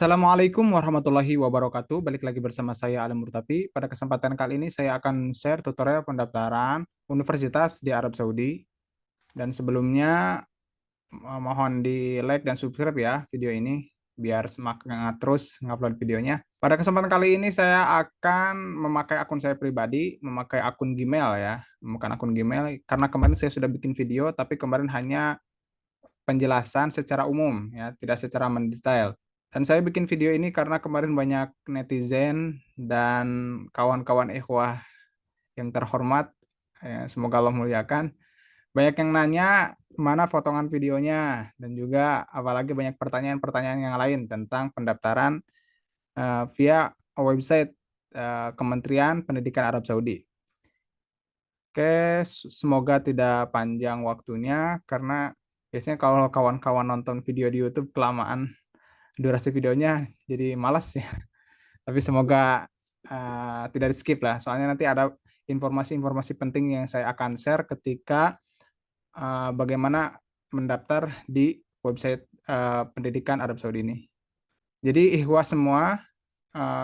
Assalamualaikum warahmatullahi wabarakatuh. Balik lagi bersama saya Alim Murtafi. Pada kesempatan kali ini saya akan share tutorial pendaftaran universitas di Arab Saudi. Dan sebelumnya mohon di like dan subscribe ya video ini biar semangat terus ngupload videonya. Pada kesempatan kali ini saya akan memakai akun saya pribadi, memakai akun Gmail ya, memakai akun Gmail karena kemarin saya sudah bikin video tapi kemarin hanya penjelasan secara umum ya, tidak secara mendetail. Dan saya bikin video ini karena kemarin banyak netizen dan kawan-kawan ikhwah yang terhormat, ya, semoga Allah muliakan. Banyak yang nanya mana potongan videonya dan juga apalagi banyak pertanyaan-pertanyaan yang lain tentang pendaftaran via website Kementerian Pendidikan Arab Saudi. Oke, semoga tidak panjang waktunya karena biasanya kalau kawan-kawan nonton video di YouTube kelamaan durasi videonya jadi malas ya. Tapi semoga tidak di skip lah. Soalnya nanti ada informasi-informasi penting yang saya akan share ketika bagaimana mendaftar di website pendidikan Arab Saudi ini. Jadi ihwah semua,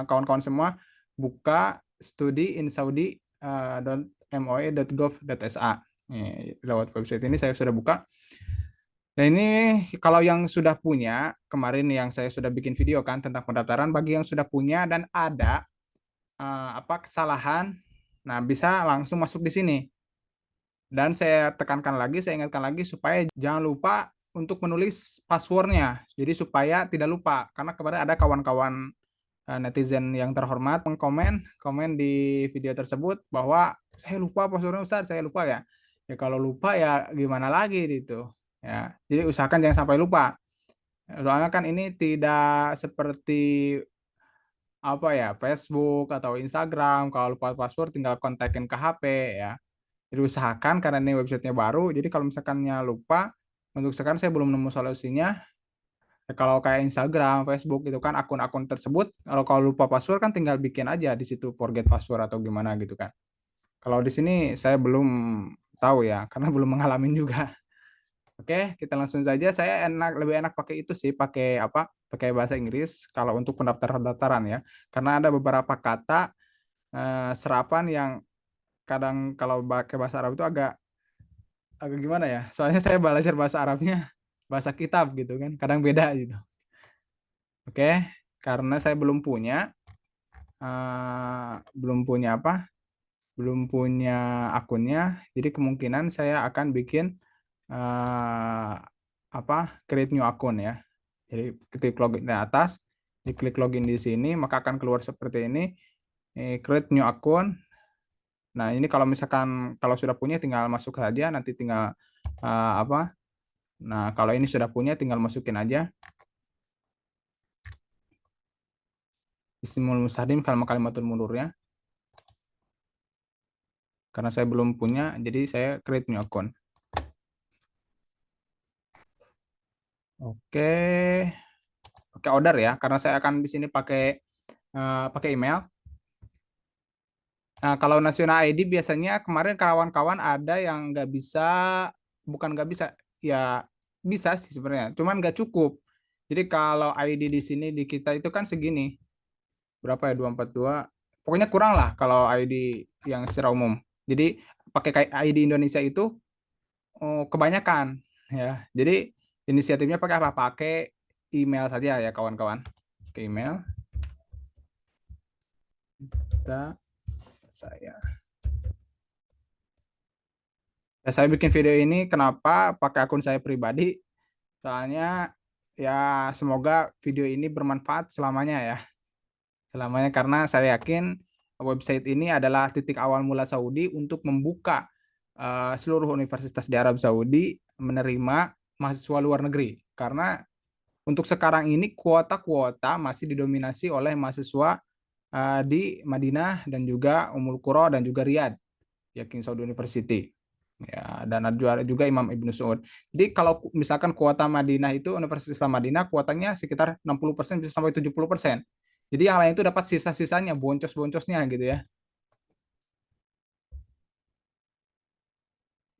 kawan-kawan semua buka studiinsaudi.moe.gov.sa. Lewat website ini saya sudah buka. Dan ini kalau yang sudah punya, kemarin yang saya sudah bikin video kan tentang pendaftaran, bagi yang sudah punya dan ada kesalahan, nah bisa langsung masuk di sini. Dan saya tekankan lagi, saya ingatkan lagi supaya jangan lupa untuk menulis passwordnya. Jadi supaya tidak lupa, karena kemarin ada kawan-kawan netizen yang terhormat komen di video tersebut bahwa saya lupa passwordnya Ustaz, saya lupa ya. Ya kalau lupa ya gimana lagi gitu. Ya, jadi usahakan jangan sampai lupa. Soalnya kan ini tidak seperti apa ya, Facebook atau Instagram, kalau lupa password tinggal kontakin ke HP ya. Jadi usahakan karena ini websitenya baru, jadi kalau misalkannya lupa, untuk sekarang saya belum nemu solusinya. Ya, kalau kayak Instagram, Facebook itu kan akun-akun tersebut, kalau lupa password kan tinggal bikin aja di situ forget password atau gimana gitu kan. Kalau di sini saya belum tahu ya, karena belum mengalami juga. Oke, kita langsung saja. Saya lebih enak pakai itu sih, pakai apa? Pakai bahasa Inggris kalau untuk pendaftaran ya. Karena ada beberapa kata serapan yang kadang kalau pakai bahasa Arab itu agak agak gimana ya? Soalnya saya belajar bahasa Arabnya bahasa kitab gitu kan, kadang beda gitu. Oke, karena saya belum punya apa? Belum punya akunnya, jadi kemungkinan saya akan bikin eh, create new akun ya. Jadi ketik login di atas, diklik login di sini, maka akan keluar seperti ini. Create new akun. Nah, ini kalau misalkan kalau sudah punya tinggal masuk saja, nanti tinggal eh, apa? Nah, kalau ini sudah punya tinggal masukin aja. Ismul Mustadim kalimatul mururnya. Karena saya belum punya, jadi saya create new akun. Oke. Oke, order ya, karena saya akan di sini pakai email. Nah, kalau National ID biasanya kemarin kawan-kawan ada yang nggak bisa, bukan nggak bisa, ya bisa sih sebenarnya, cuman nggak cukup. Jadi kalau ID di sini di kita itu kan segini, berapa ya 242, pokoknya kurang lah kalau ID yang secara umum. Jadi pakai kayak ID Indonesia itu kebanyakan ya. Jadi inisiatifnya pakai apa? Pakai email saja ya kawan-kawan. Ke email kita saya. Ya, saya bikin video ini kenapa pakai akun saya pribadi? Soalnya ya semoga video ini bermanfaat selamanya ya. Selamanya karena saya yakin website ini adalah titik awal mula Saudi untuk membuka seluruh universitas di Arab Saudi menerima mahasiswa luar negeri. Karena untuk sekarang ini kuota-kuota masih didominasi oleh mahasiswa di Madinah dan juga Ummul Qura dan juga Riyadh, ya King Saud University. Ya, dan ada juga Imam Ibnu Saud. Jadi kalau misalkan kuota Madinah itu Universitas Islam Madinah kuotanya sekitar 60% bisa sampai 70%. Jadi yang lain itu dapat sisa-sisanya, boncos-boncosnya gitu ya.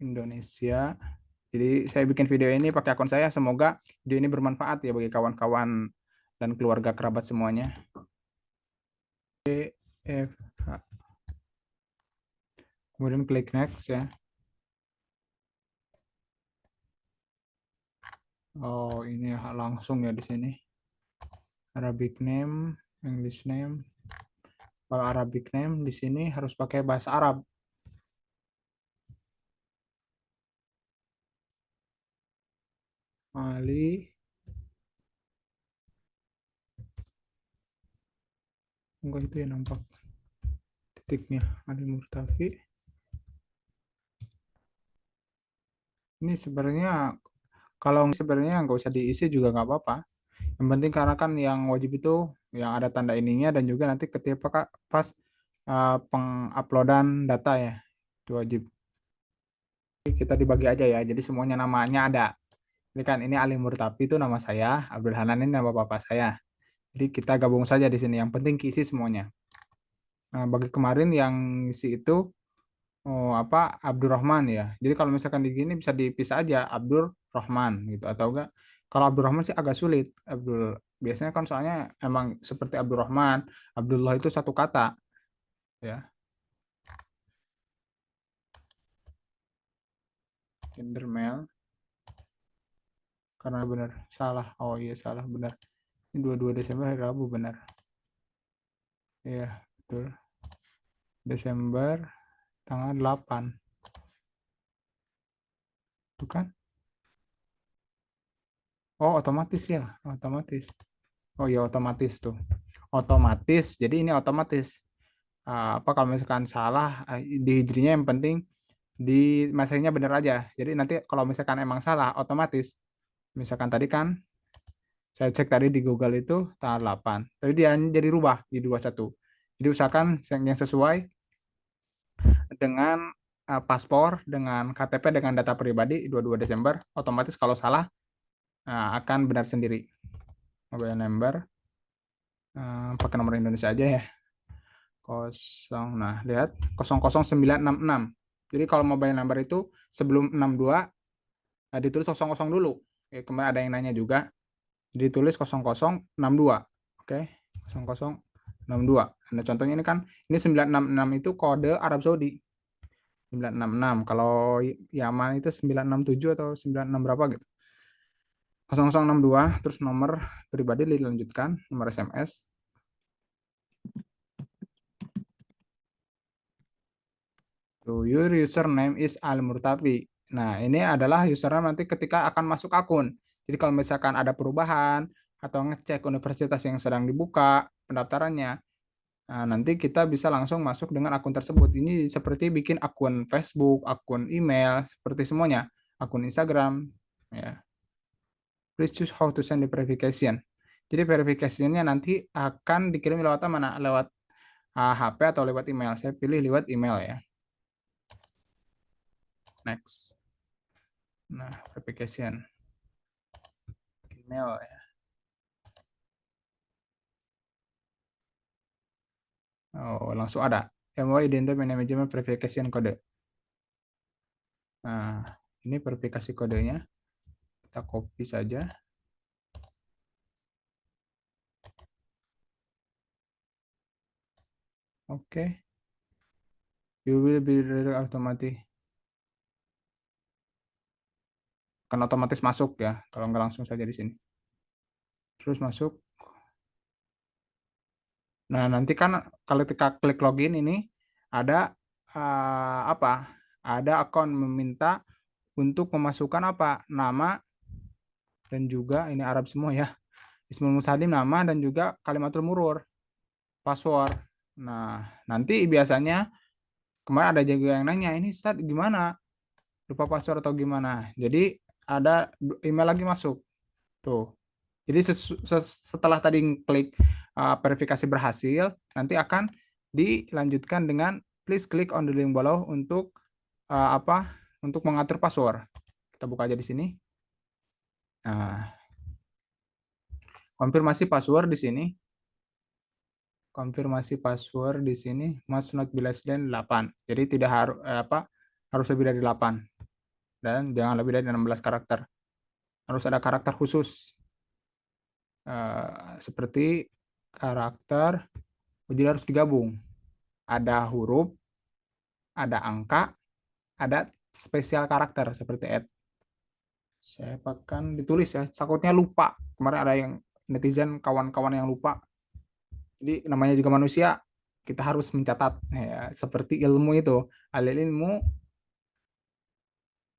Indonesia. Jadi saya bikin video ini pakai akun saya, semoga video ini bermanfaat ya bagi kawan-kawan dan keluarga kerabat semuanya. EFH. Kemudian klik next ya. Oh, ini langsung ya di sini. Arabic name, English name. Kalau Arabic name di sini harus pakai bahasa Arab. Ali, enggak itu ya nampak titiknya. Ali Murtafi. Ini sebenarnya kalau sebenarnya nggak usah diisi juga nggak apa-apa. Yang penting karena kan yang wajib itu yang ada tanda ininya dan juga nanti ketika pas penguploadan data ya itu wajib. Kita dibagi aja ya. Jadi semuanya namanya ada. Ini kan ini Ali Murtafi itu nama saya, Abdul Hanan ini nama bapak saya. Jadi kita gabung saja di sini. Yang penting keisi semuanya. Nah, bagi kemarin yang isi itu apa Abdurrahman ya. Jadi kalau misalkan di gini bisa dipisah aja Abdurrahman gitu atau enggak kalau Abdurrahman sih agak sulit. Biasanya kan soalnya emang seperti Abdurrahman, Abdullah itu satu kata ya. Gender male karena benar salah. Oh iya salah benar. Ini 22 Desember hari Rabu benar. Iya, betul. Desember tanggal 8. Bukan? Oh, otomatis ya, otomatis. Oh iya otomatis tuh. Otomatis. Jadi ini otomatis. Apa kalau misalkan salah di hijrinya yang penting di masanya benar aja. Jadi nanti kalau misalkan emang salah otomatis misalkan tadi kan saya cek tadi di Google itu tanggal 8. Tapi dia jadi rubah di 21. Jadi usahakan yang sesuai dengan paspor, dengan KTP, dengan data pribadi 22 Desember. Otomatis kalau salah akan benar sendiri. Mobile number pakai nomor Indonesia aja ya. Nah lihat 00966. Jadi kalau mobile number itu sebelum 62 ditulis 00 dulu. Ya, kemarin ada yang nanya juga. Ditulis 0062. Oke, 0062. Nah, contohnya ini kan ini 966 itu kode Arab Saudi. 966. Kalau Yaman itu 967 atau 96 berapa gitu. 0062 terus nomor pribadi dilanjutkan, nomor SMS. Your username is Al-Murtafi. Nah, ini adalah username nanti ketika akan masuk akun. Jadi kalau misalkan ada perubahan atau ngecek universitas yang sedang dibuka pendaftarannya, nah, nanti kita bisa langsung masuk dengan akun tersebut. Ini seperti bikin akun Facebook, akun email, seperti semuanya. Akun Instagram. Ya. Please choose how to send the verification. Jadi verifikasinya nanti akan dikirim lewat mana? Lewat HP atau lewat email. Saya pilih lewat email ya. Next. Nah, verification email ya. Oh, langsung ada. MOI Identity Management Verification Code. Nah, ini verifikasi kodenya. Kita copy saja. Oke. You will be automatic. Kan otomatis masuk ya, kalau nggak langsung saja di sini. Terus masuk. Nah, nanti kan kalau kita klik login ini ada apa? Ada akun meminta untuk memasukkan apa? Nama dan juga ini Arab semua ya. Ismul Musadim nama dan juga kalimatul murur, password. Nah, nanti biasanya kemarin ada juga yang nanya, ini Ustaz gimana? Lupa password atau gimana? Jadi ada email lagi masuk. Tuh. Jadi setelah tadi klik verifikasi berhasil, nanti akan dilanjutkan dengan please click on the link below untuk apa? Untuk mengatur password. Kita buka aja di sini. Nah, konfirmasi password di sini. Konfirmasi password di sini must not be less than 8. Jadi tidak harus harus lebih dari 8 dan jangan lebih dari 16 karakter. Harus ada karakter khusus. seperti karakter, jadi harus digabung. Ada huruf, ada angka, ada spesial karakter seperti add. Saya akan ditulis ya, takutnya lupa. Kemarin ada yang netizen kawan-kawan yang lupa. Jadi namanya juga manusia, kita harus mencatat ya, seperti ilmu itu. Alil ilmu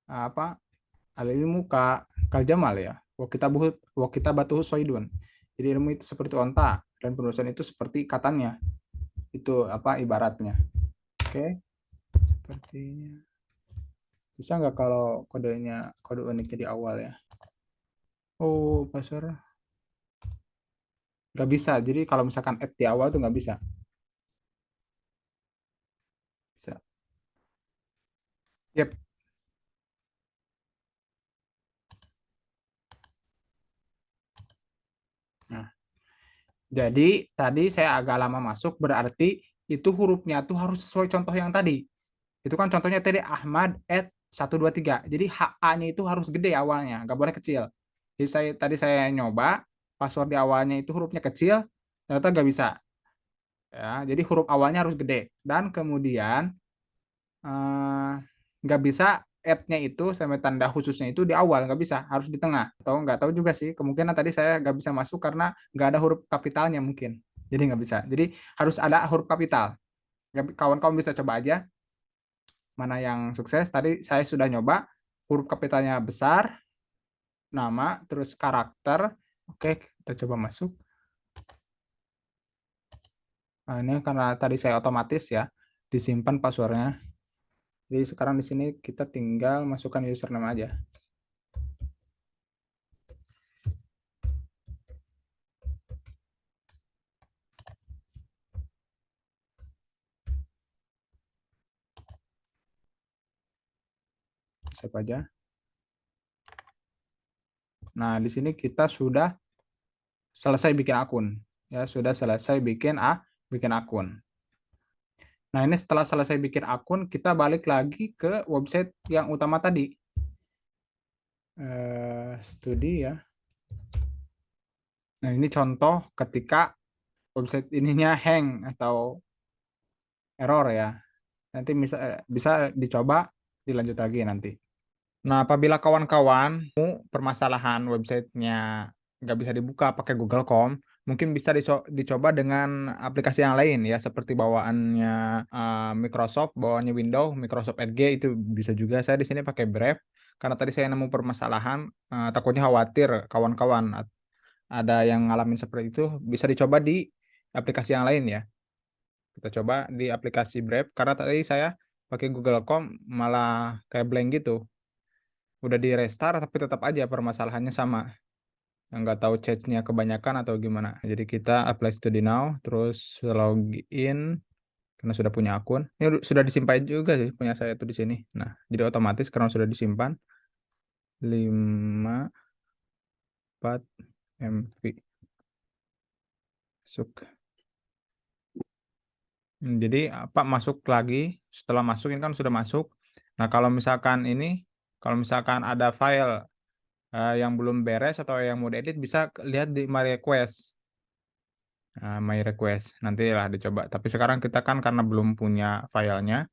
apa? Alil ilmu kal jamal ya. Wa kita batuhu soidun. Jadi ilmu itu seperti onta dan penulisan itu seperti katanya. Itu apa ibaratnya. Oke, sepertinya. Bisa nggak kalau kode uniknya di awal ya? Oh, pasar nggak bisa. Jadi kalau misalkan add di awal tuh nggak bisa. Bisa. Yep. Nah, jadi tadi saya agak lama masuk, berarti itu hurufnya tuh harus sesuai contoh yang tadi. Itu kan contohnya tadi Ahmad at 123. Jadi HA-nya itu harus gede awalnya, nggak boleh kecil. Jadi tadi saya nyoba, password di awalnya itu hurufnya kecil, ternyata nggak bisa. Ya, jadi huruf awalnya harus gede. Dan kemudian eh, nggak bisa add-nya itu sampai tanda khususnya itu di awal, nggak bisa, harus di tengah. Atau nggak tahu juga sih, kemungkinan tadi saya nggak bisa masuk karena nggak ada huruf kapitalnya mungkin. Jadi nggak bisa. Jadi harus ada huruf kapital. Kawan-kawan bisa coba aja mana yang sukses. Tadi saya sudah nyoba huruf kapitalnya besar, nama, terus karakter. Oke, kita coba masuk. Nah, ini karena tadi saya otomatis ya, disimpan passwordnya. Jadi sekarang di sini kita tinggal masukkan username aja. Save aja. Nah, di sini kita sudah selesai bikin akun. Ya, sudah selesai bikin akun. Nah, ini setelah selesai bikin akun, kita balik lagi ke website yang utama tadi. Studi ya. Nah, ini contoh ketika website ininya hang atau error ya. Nanti bisa dicoba dilanjut lagi nanti. Nah, apabila kawan-kawan permasalahan websitenya nggak bisa dibuka pakai Google Chrome, mungkin bisa dicoba dengan aplikasi yang lain ya, seperti bawaannya Microsoft, bawaannya Windows, Microsoft Edge itu bisa juga. Saya di sini pakai Brave karena tadi saya nemu permasalahan, takutnya khawatir kawan-kawan ada yang ngalamin seperti itu, bisa dicoba di aplikasi yang lain ya. Kita coba di aplikasi Brave karena tadi saya pakai Google Chrome malah kayak blank gitu, udah di restart tapi tetap aja permasalahannya sama, yang nggak tahu chatnya kebanyakan atau gimana. Jadi kita apply Study Now terus login karena sudah punya akun. Ini sudah disimpan juga sih punya saya tuh di sini. Nah, jadi otomatis karena sudah disimpan 54 MB masuk. Jadi apa masuk lagi, setelah masuk ini kan sudah masuk. Nah, kalau misalkan ada file yang belum beres atau yang mau diedit, bisa lihat di My Request. My Request nanti lah dicoba. Tapi sekarang kita kan karena belum punya filenya,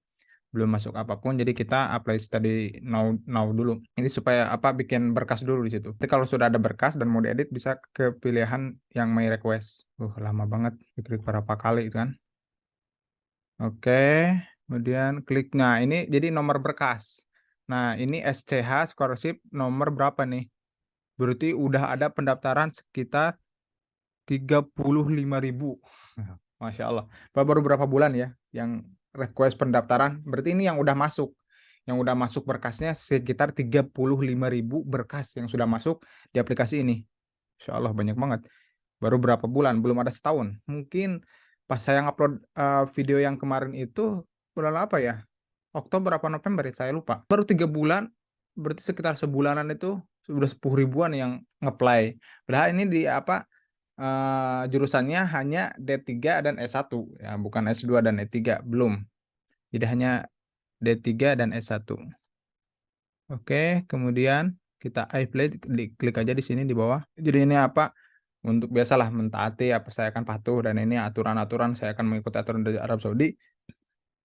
belum masuk apapun, jadi kita apply study now dulu. Ini supaya apa, bikin berkas dulu di situ. Jadi kalau sudah ada berkas dan mau diedit, bisa ke pilihan yang My Request. Lama banget, klik berapa kali itu kan. Oke, kemudian klik. Nah, ini jadi nomor berkas. Nah, ini SCH scholarship nomor berapa nih? Berarti udah ada pendaftaran sekitar 35.000. Masya Allah. Baru berapa bulan ya yang request pendaftaran? Berarti ini yang udah masuk. Yang udah masuk berkasnya sekitar 35.000 berkas yang sudah masuk di aplikasi ini. Insya Allah banyak banget. Baru berapa bulan? Belum ada setahun. Mungkin pas saya ngupload video yang kemarin itu bulan apa ya? Oktober apa November ya? Saya lupa. Baru 3 bulan, berarti sekitar sebulanan itu sudah 10 ribuan yang ngeplay. Padahal ini di apa, jurusannya hanya D3 dan S1 ya, bukan S2 dan E3 belum. Jadi hanya D3 dan S1. Oke, kemudian kita I play, klik aja di sini di bawah. Jadi ini apa? untuk biasalah mentaati apa saya akan patuh dan ini aturan-aturan saya akan mengikuti aturan dari Arab Saudi.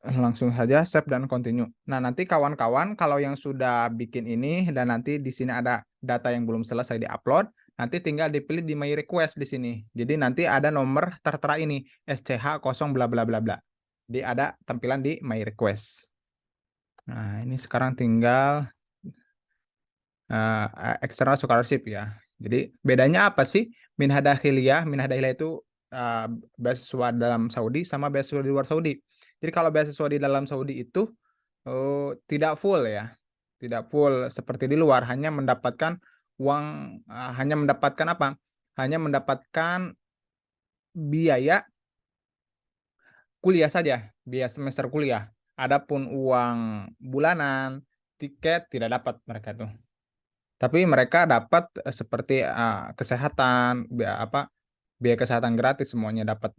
Langsung saja save dan continue. Nah, nanti kawan-kawan kalau yang sudah bikin ini dan nanti di sini ada data yang belum selesai diupload, nanti tinggal dipilih di my request di sini. Jadi nanti ada nomor tertera ini SCH 0 bla bla bla bla. Jadi ada tampilan di my request. Nah, ini sekarang tinggal external scholarship ya. Jadi bedanya apa sih minhah dakhiliyah? Minhah dakhiliyah itu uh, beasiswa dalam Saudi sama beasiswa di luar Saudi. Jadi kalau beasiswa di dalam Saudi itu tidak full ya, tidak full seperti di luar, hanya mendapatkan uang, hanya mendapatkan apa? Hanya mendapatkan biaya kuliah saja, biaya semester kuliah. Adapun uang bulanan, tiket tidak dapat mereka tuh. Tapi mereka dapat seperti kesehatan, biaya kesehatan gratis semuanya dapat.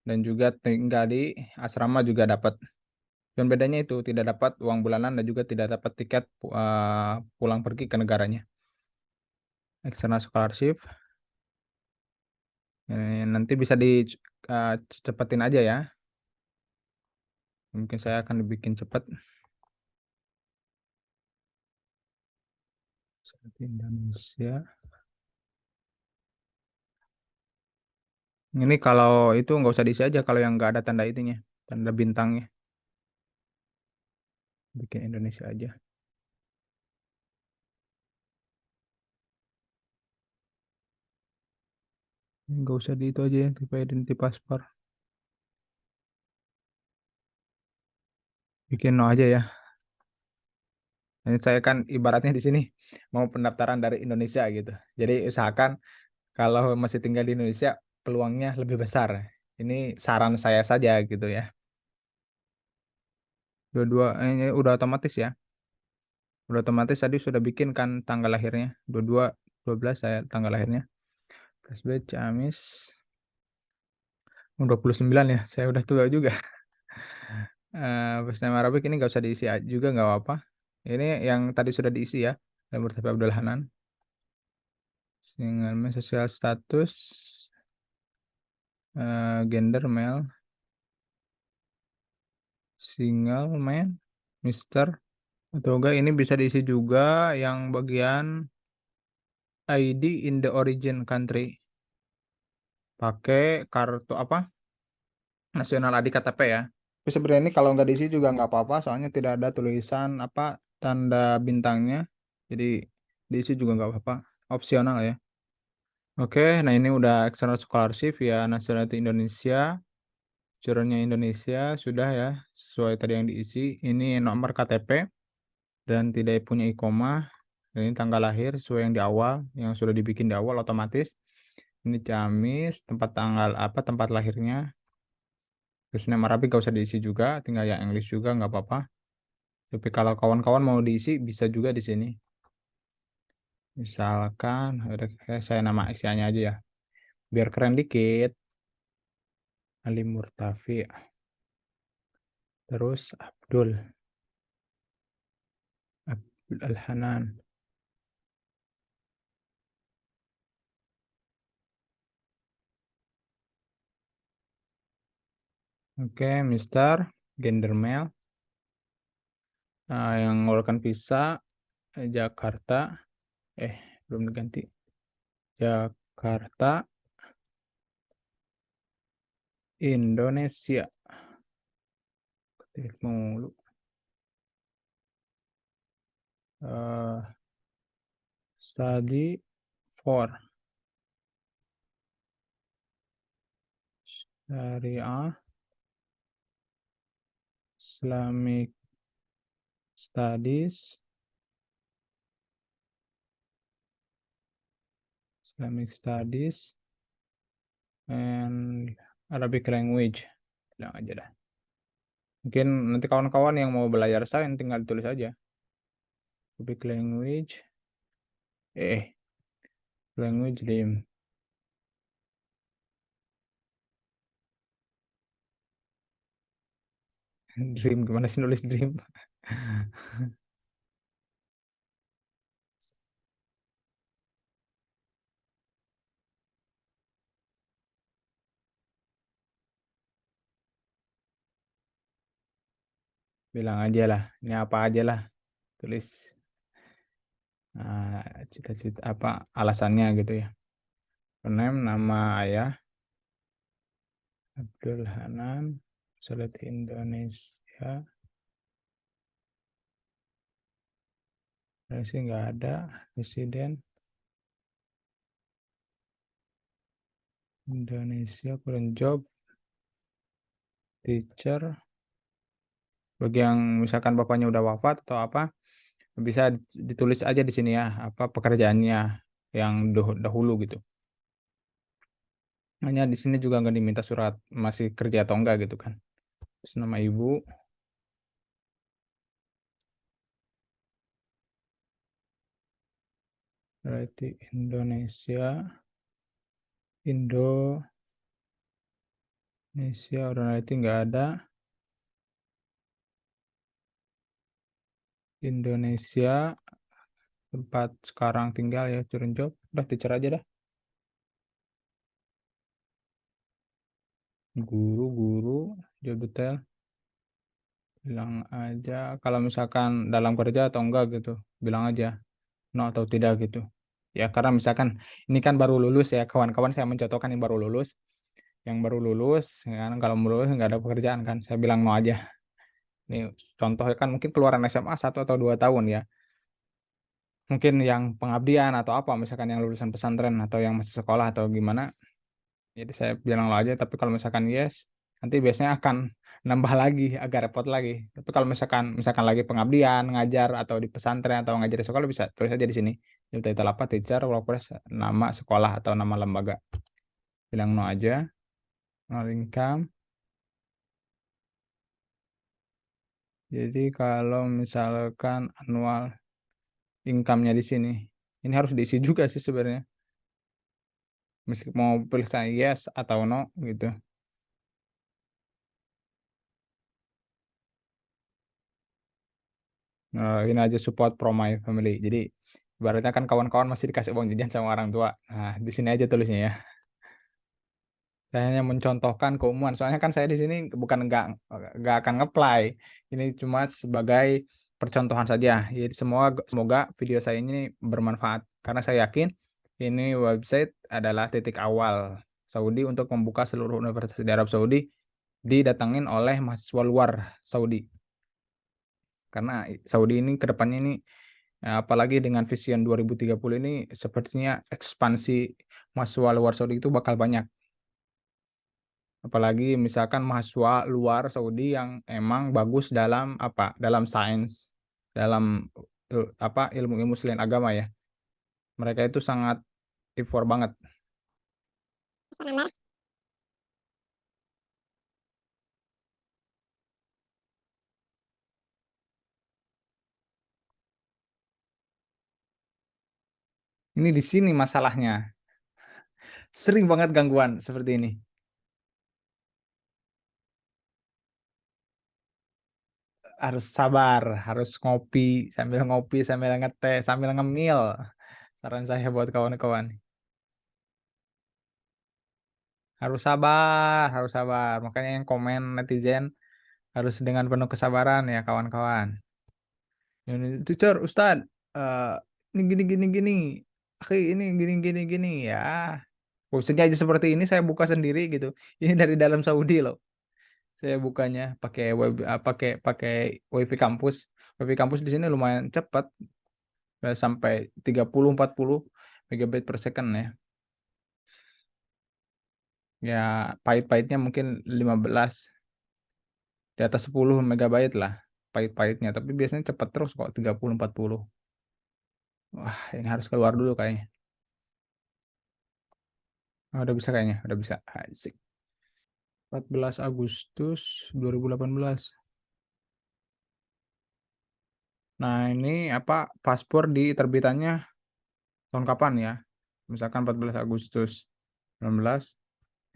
Dan juga tinggal di asrama juga dapat. Dan bedanya itu tidak dapat uang bulanan dan juga tidak dapat tiket pulang pergi ke negaranya. External scholarship. Nanti bisa dicepetin aja ya. Mungkin saya akan bikin cepat. Seperti Indonesia. Ini kalau itu nggak usah diisi aja kalau yang nggak ada tanda itunya, tanda bintangnya. Bikin Indonesia aja. Nggak usah di itu aja ya, tipe identity paspor. Bikin no aja ya. Ini saya kan ibaratnya di sini mau pendaftaran dari Indonesia gitu. Jadi usahakan kalau masih tinggal di Indonesia peluangnya lebih besar. Ini saran saya saja gitu ya. Dua-dua ini udah otomatis ya. Udah otomatis tadi sudah bikin kan tanggal lahirnya. 22 12 saya tanggal lahirnya. Flashback Ciamis 29 ya. Saya udah tua juga. First name Arabic ini nggak usah diisi juga nggak apa-apa. Ini yang tadi sudah diisi ya. Murtafi Abdul Hanan. Single social status, gender male, single man, Mister. Atau enggak ini bisa diisi juga yang bagian ID in the origin country. Pakai kartu apa? Nasional ID KTP ya. Tapi sebenarnya ini kalau nggak diisi juga nggak apa-apa, soalnya tidak ada tulisan apa tanda bintangnya. Jadi diisi juga nggak apa-apa, opsional ya. Oke, nah ini udah external scholarship ya, nationality Indonesia, curunnya Indonesia sudah ya, sesuai tadi yang diisi. Ini nomor KTP dan tidak punya ikomah. Dan ini tanggal lahir sesuai yang di awal, yang sudah dibikin di awal otomatis. Ini Ciamis, tempat tanggal apa, tempat lahirnya. Terus nama Arabic gak usah diisi juga, tinggal yang English juga nggak apa-apa. Tapi kalau kawan-kawan mau diisi bisa juga di sini. Misalkan saya nama isiannya aja ya. Biar keren dikit. Ali Murtafi. Terus Abdul Al-Hanan. Oke, Mister. Gender male. Yang mengeluarkan visa Jakarta. Belum diganti. Jakarta, Indonesia. Ketik mulu. Study for Syariah Islamic Studies, Islamic Studies and Arabic Language. Bilang aja dah. Mungkin nanti kawan-kawan yang mau belajar sains tinggal tulis aja. Arabic Language. Eh, Language Dream. Dream gimana sih nulis dream? bilang aja lah. Ini apa aja lah. Tulis cita-cita apa alasannya gitu ya. Name, nama ayah, Abdul Hanan, Sulit Indonesia. Resi nggak ada. Presiden Indonesia, current job, teacher. Bagi yang misalkan bapaknya udah wafat atau apa, bisa ditulis aja di sini ya, apa pekerjaannya yang dahulu gitu. Hanya di sini juga nggak diminta surat masih kerja atau enggak gitu kan. Terus nama ibu, berarti Indonesia, Indonesia, berarti nggak ada. Indonesia, tempat sekarang tinggal ya, current job. Udah teacher aja dah. Guru, job detail. Bilang aja kalau misalkan dalam kerja atau enggak gitu. Bilang aja no atau tidak gitu. Ya karena misalkan ini kan baru lulus ya, kawan-kawan saya mencontohkan yang baru lulus. Yang baru lulus, ya kan kalau mau lulus nggak ada pekerjaan kan, saya bilang no aja. Ini contohnya kan mungkin keluaran SMA 1 atau 2 tahun ya. Mungkin yang pengabdian atau apa, misalkan yang lulusan pesantren atau yang masih sekolah atau gimana. Jadi saya bilang lo aja, tapi kalau misalkan yes, nanti biasanya akan nambah lagi, agak repot lagi. Tapi kalau misalkan misalkan lagi pengabdian, ngajar atau di pesantren atau ngajar di sekolah bisa tulis aja di sini. Job title apa, teacher, workplace, nama sekolah atau nama lembaga. Bilang no aja, no income. Jadi kalau misalkan annual income-nya di sini, ini harus diisi juga sih sebenarnya. Meski mau pilih saya yes atau no gitu. Ini aja support from my family. Jadi ibaratnya kan kawan-kawan masih dikasih uang jajan sama orang tua. Nah, di sini aja tulisnya ya. Saya hanya mencontohkan keumuman. Soalnya kan saya di sini bukan nggak akan ngeplay. Ini cuma sebagai percontohan saja. Jadi semoga video saya ini bermanfaat karena saya yakin ini website adalah titik awal Saudi untuk membuka seluruh universitas di Arab Saudi didatangin oleh mahasiswa luar Saudi. Karena Saudi ini kedepannya ini apalagi dengan Vision 2030 ini sepertinya ekspansi mahasiswa luar Saudi itu bakal banyak. Apalagi misalkan mahasiswa luar Saudi yang emang bagus dalam apa? Dalam sains, dalam apa? Ilmu-ilmu selain agama ya. Mereka itu sangat effort banget. Ini di sini masalahnya. Sering banget gangguan seperti ini. Harus sabar, harus ngopi sambil ngeteh, sambil ngemil. Saran saya buat kawan-kawan. Harus sabar. Makanya yang komen netizen harus dengan penuh kesabaran ya kawan-kawan. Ini teacher, Ustad, eh ini gini. Oke, ini gini ya. Maksudnya aja seperti ini saya buka sendiri gitu. Ini dari dalam Saudi loh. Saya bukanya pakai pakai WiFi kampus. WiFi kampus di sini lumayan cepat, sampai 30-40 megabit per second ya. Ya, pahit-pahitnya mungkin 15 di atas 10 megabyte lah pahit-pahitnya, tapi biasanya cepat terus kok 30-40. Wah, ini harus keluar dulu kayaknya. Udah bisa kayaknya, udah bisa. Asik. 14 Agustus 2018. Nah, ini apa paspor diterbitannya tahun kapan ya? Misalkan 14 Agustus 19,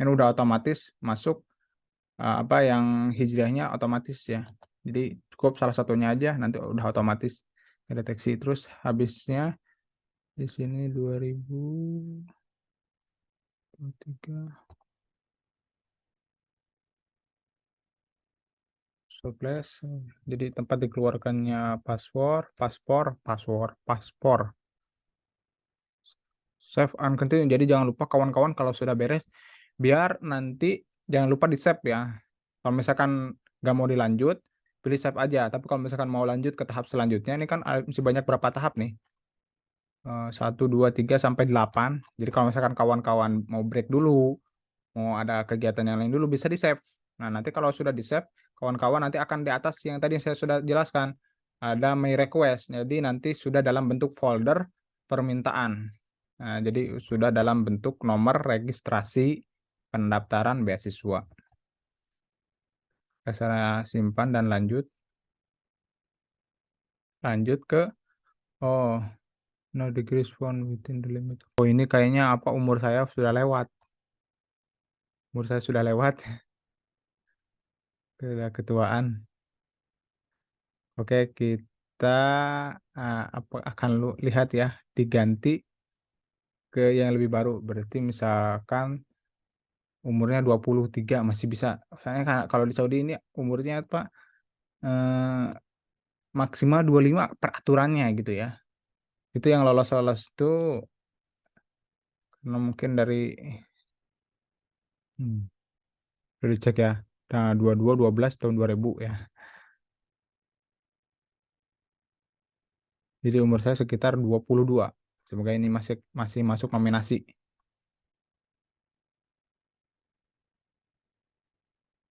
ini udah otomatis masuk apa yang hijriahnya otomatis ya. Jadi cukup salah satunya aja nanti udah otomatis deteksi, terus habisnya di sini 2023 Surplus. Jadi tempat dikeluarkannya paspor. Save and continue. Jadi jangan lupa kawan-kawan kalau sudah beres, biar nanti jangan lupa di save ya. Kalau misalkan nggak mau dilanjut, pilih save aja. Tapi kalau misalkan mau lanjut ke tahap selanjutnya, ini kan masih banyak berapa tahap nih? 1, 2, 3 sampai 8. Jadi kalau misalkan kawan-kawan mau break dulu, mau ada kegiatan yang lain dulu, bisa di save. Nah, nanti kalau sudah di save, kawan-kawan nanti akan di atas yang tadi saya sudah jelaskan, ada my request. Jadi nanti sudah dalam bentuk folder permintaan. Nah, jadi sudah dalam bentuk nomor registrasi pendaftaran beasiswa. Saya simpan dan lanjut. Lanjut ke, oh, no degrees found within the limit. Oh, ini kayaknya apa, umur saya sudah lewat. Umur saya sudah lewat. Sudah ketuaan. Oke, kita apa akan lihat ya, diganti ke yang lebih baru. Berarti misalkan umurnya 23 masih bisa. Soalnya kalau di Saudi ini umurnya apa, eh, maksimal 25 peraturannya gitu ya. Itu yang lolos-lolos itu karena mungkin dari hmm, udah dicek ya. Nah, 22 12 tahun 2000 ya. Jadi umur saya sekitar 22. Semoga ini masih masih masuk nominasi.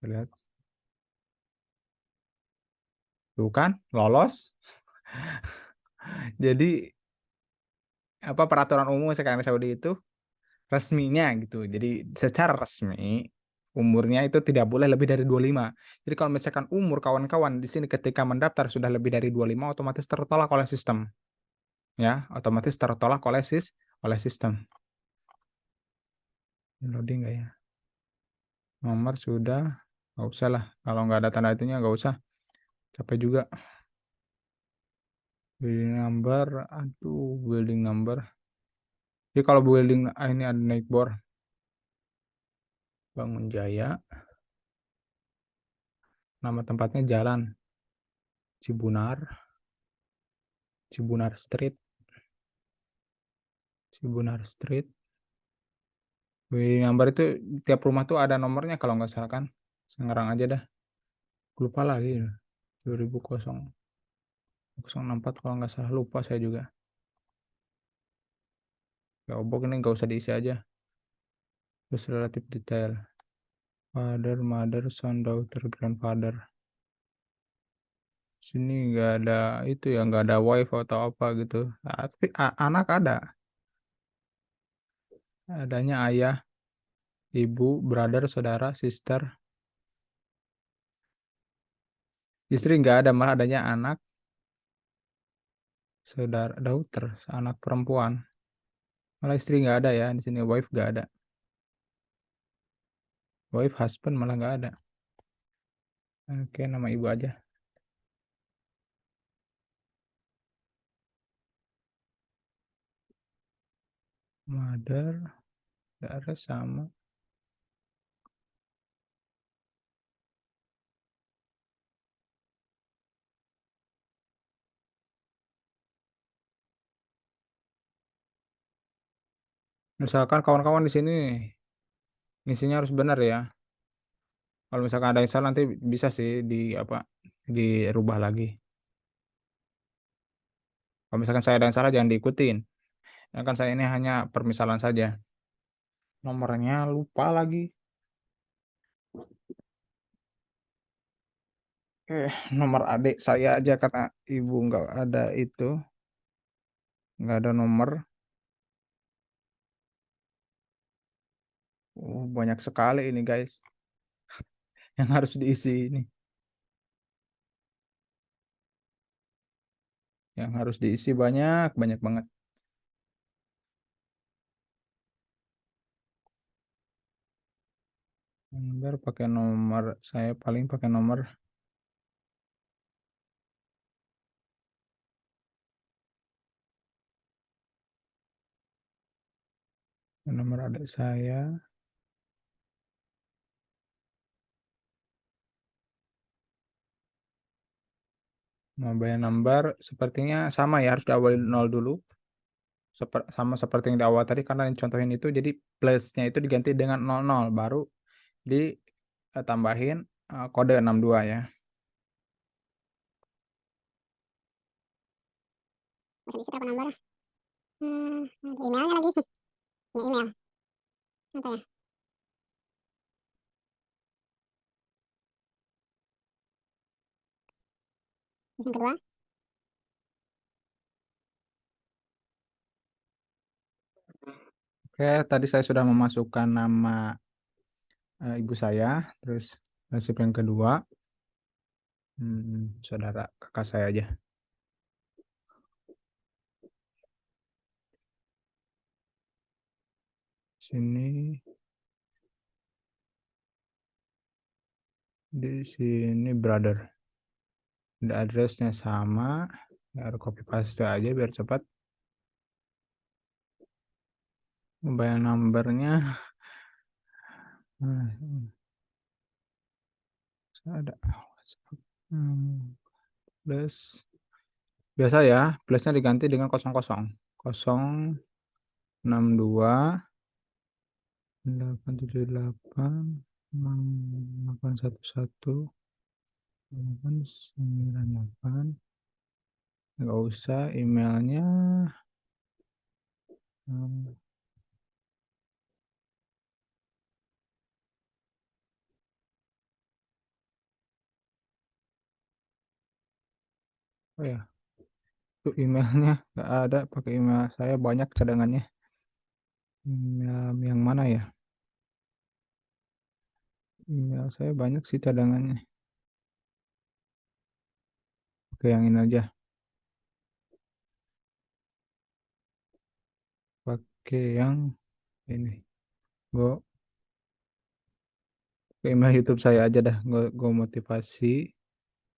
Lihat. Tuh kan, lolos. Jadi apa, peraturan umum sekarang di Saudi itu resminya gitu. Jadi secara resmi umurnya itu tidak boleh lebih dari 25. Jadi kalau misalkan umur kawan-kawan di sini ketika mendaftar sudah lebih dari 25, otomatis tertolak oleh sistem. Ya, otomatis tertolak oleh sistem. Loading nggak ya? Nomor sudah, nggak usah lah. Kalau nggak ada tanda itunya nggak usah. Capek juga. Building number, aduh, building number. Jadi kalau building ini ada naik bor, Bangun Jaya. Nama tempatnya Jalan Cibunar, Cibunar Street, Cibunar Street. Building number itu tiap rumah tuh ada nomornya kalau nggak salah kan. Sekarang aja dah. Lupa lagi. 2064 kalau nggak salah, lupa saya juga. Ya obok ini nggak usah diisi aja. Terus relatif detail. Father, mother, son, daughter, grandfather. Sini nggak ada itu ya, nggak ada wife atau apa gitu. Tapi anak ada. Adanya ayah, ibu, brother, saudara, sister. Istri nggak ada, malah adanya anak, saudara, daughter, anak perempuan. Malah istri nggak ada ya, di sini wife nggak ada. Wife, husband malah nggak ada. Oke, nama ibu aja. Mother, saudara sama. Misalkan kawan-kawan di sini isinya harus benar ya. Kalau misalkan ada yang salah nanti bisa sih di apa, dirubah lagi. Kalau misalkan saya ada yang salah jangan diikutin. Ya kan saya ini hanya permisalan saja. Nomornya lupa lagi. Nomor adik saya aja karena ibu nggak ada itu, nggak ada nomor. Banyak sekali ini guys yang harus diisi ini, yang harus diisi banyak banyak banget. Nomor pakai nomor, saya paling pakai nomor adik saya. Mobile number sepertinya sama ya, harus diawali 0 dulu. Sama seperti yang di awal tadi, karena yang contohin itu jadi plusnya itu diganti dengan 00 baru ditambahin kode 62 ya. Bisa diisi berapa nomor? Emailnya lagi. Ini email. Apa ya? Yang kedua. Oke, tadi saya sudah memasukkan nama ibu saya, terus nasib yang kedua, saudara kakak saya aja. Sini, di sini brother. Addressnya sama, harus copy paste aja biar cepat. Mobile numbernya ada plus biasa ya, plusnya diganti dengan 00 062 878 811 898. Nggak usah emailnya. Oh ya, itu emailnya nggak ada, pakai email saya banyak cadangannya. Email yang mana ya? Email saya banyak sih cadangannya. Oke, yang ini aja. Pakai yang ini. Go ke email YouTube saya aja dah. Go motivasi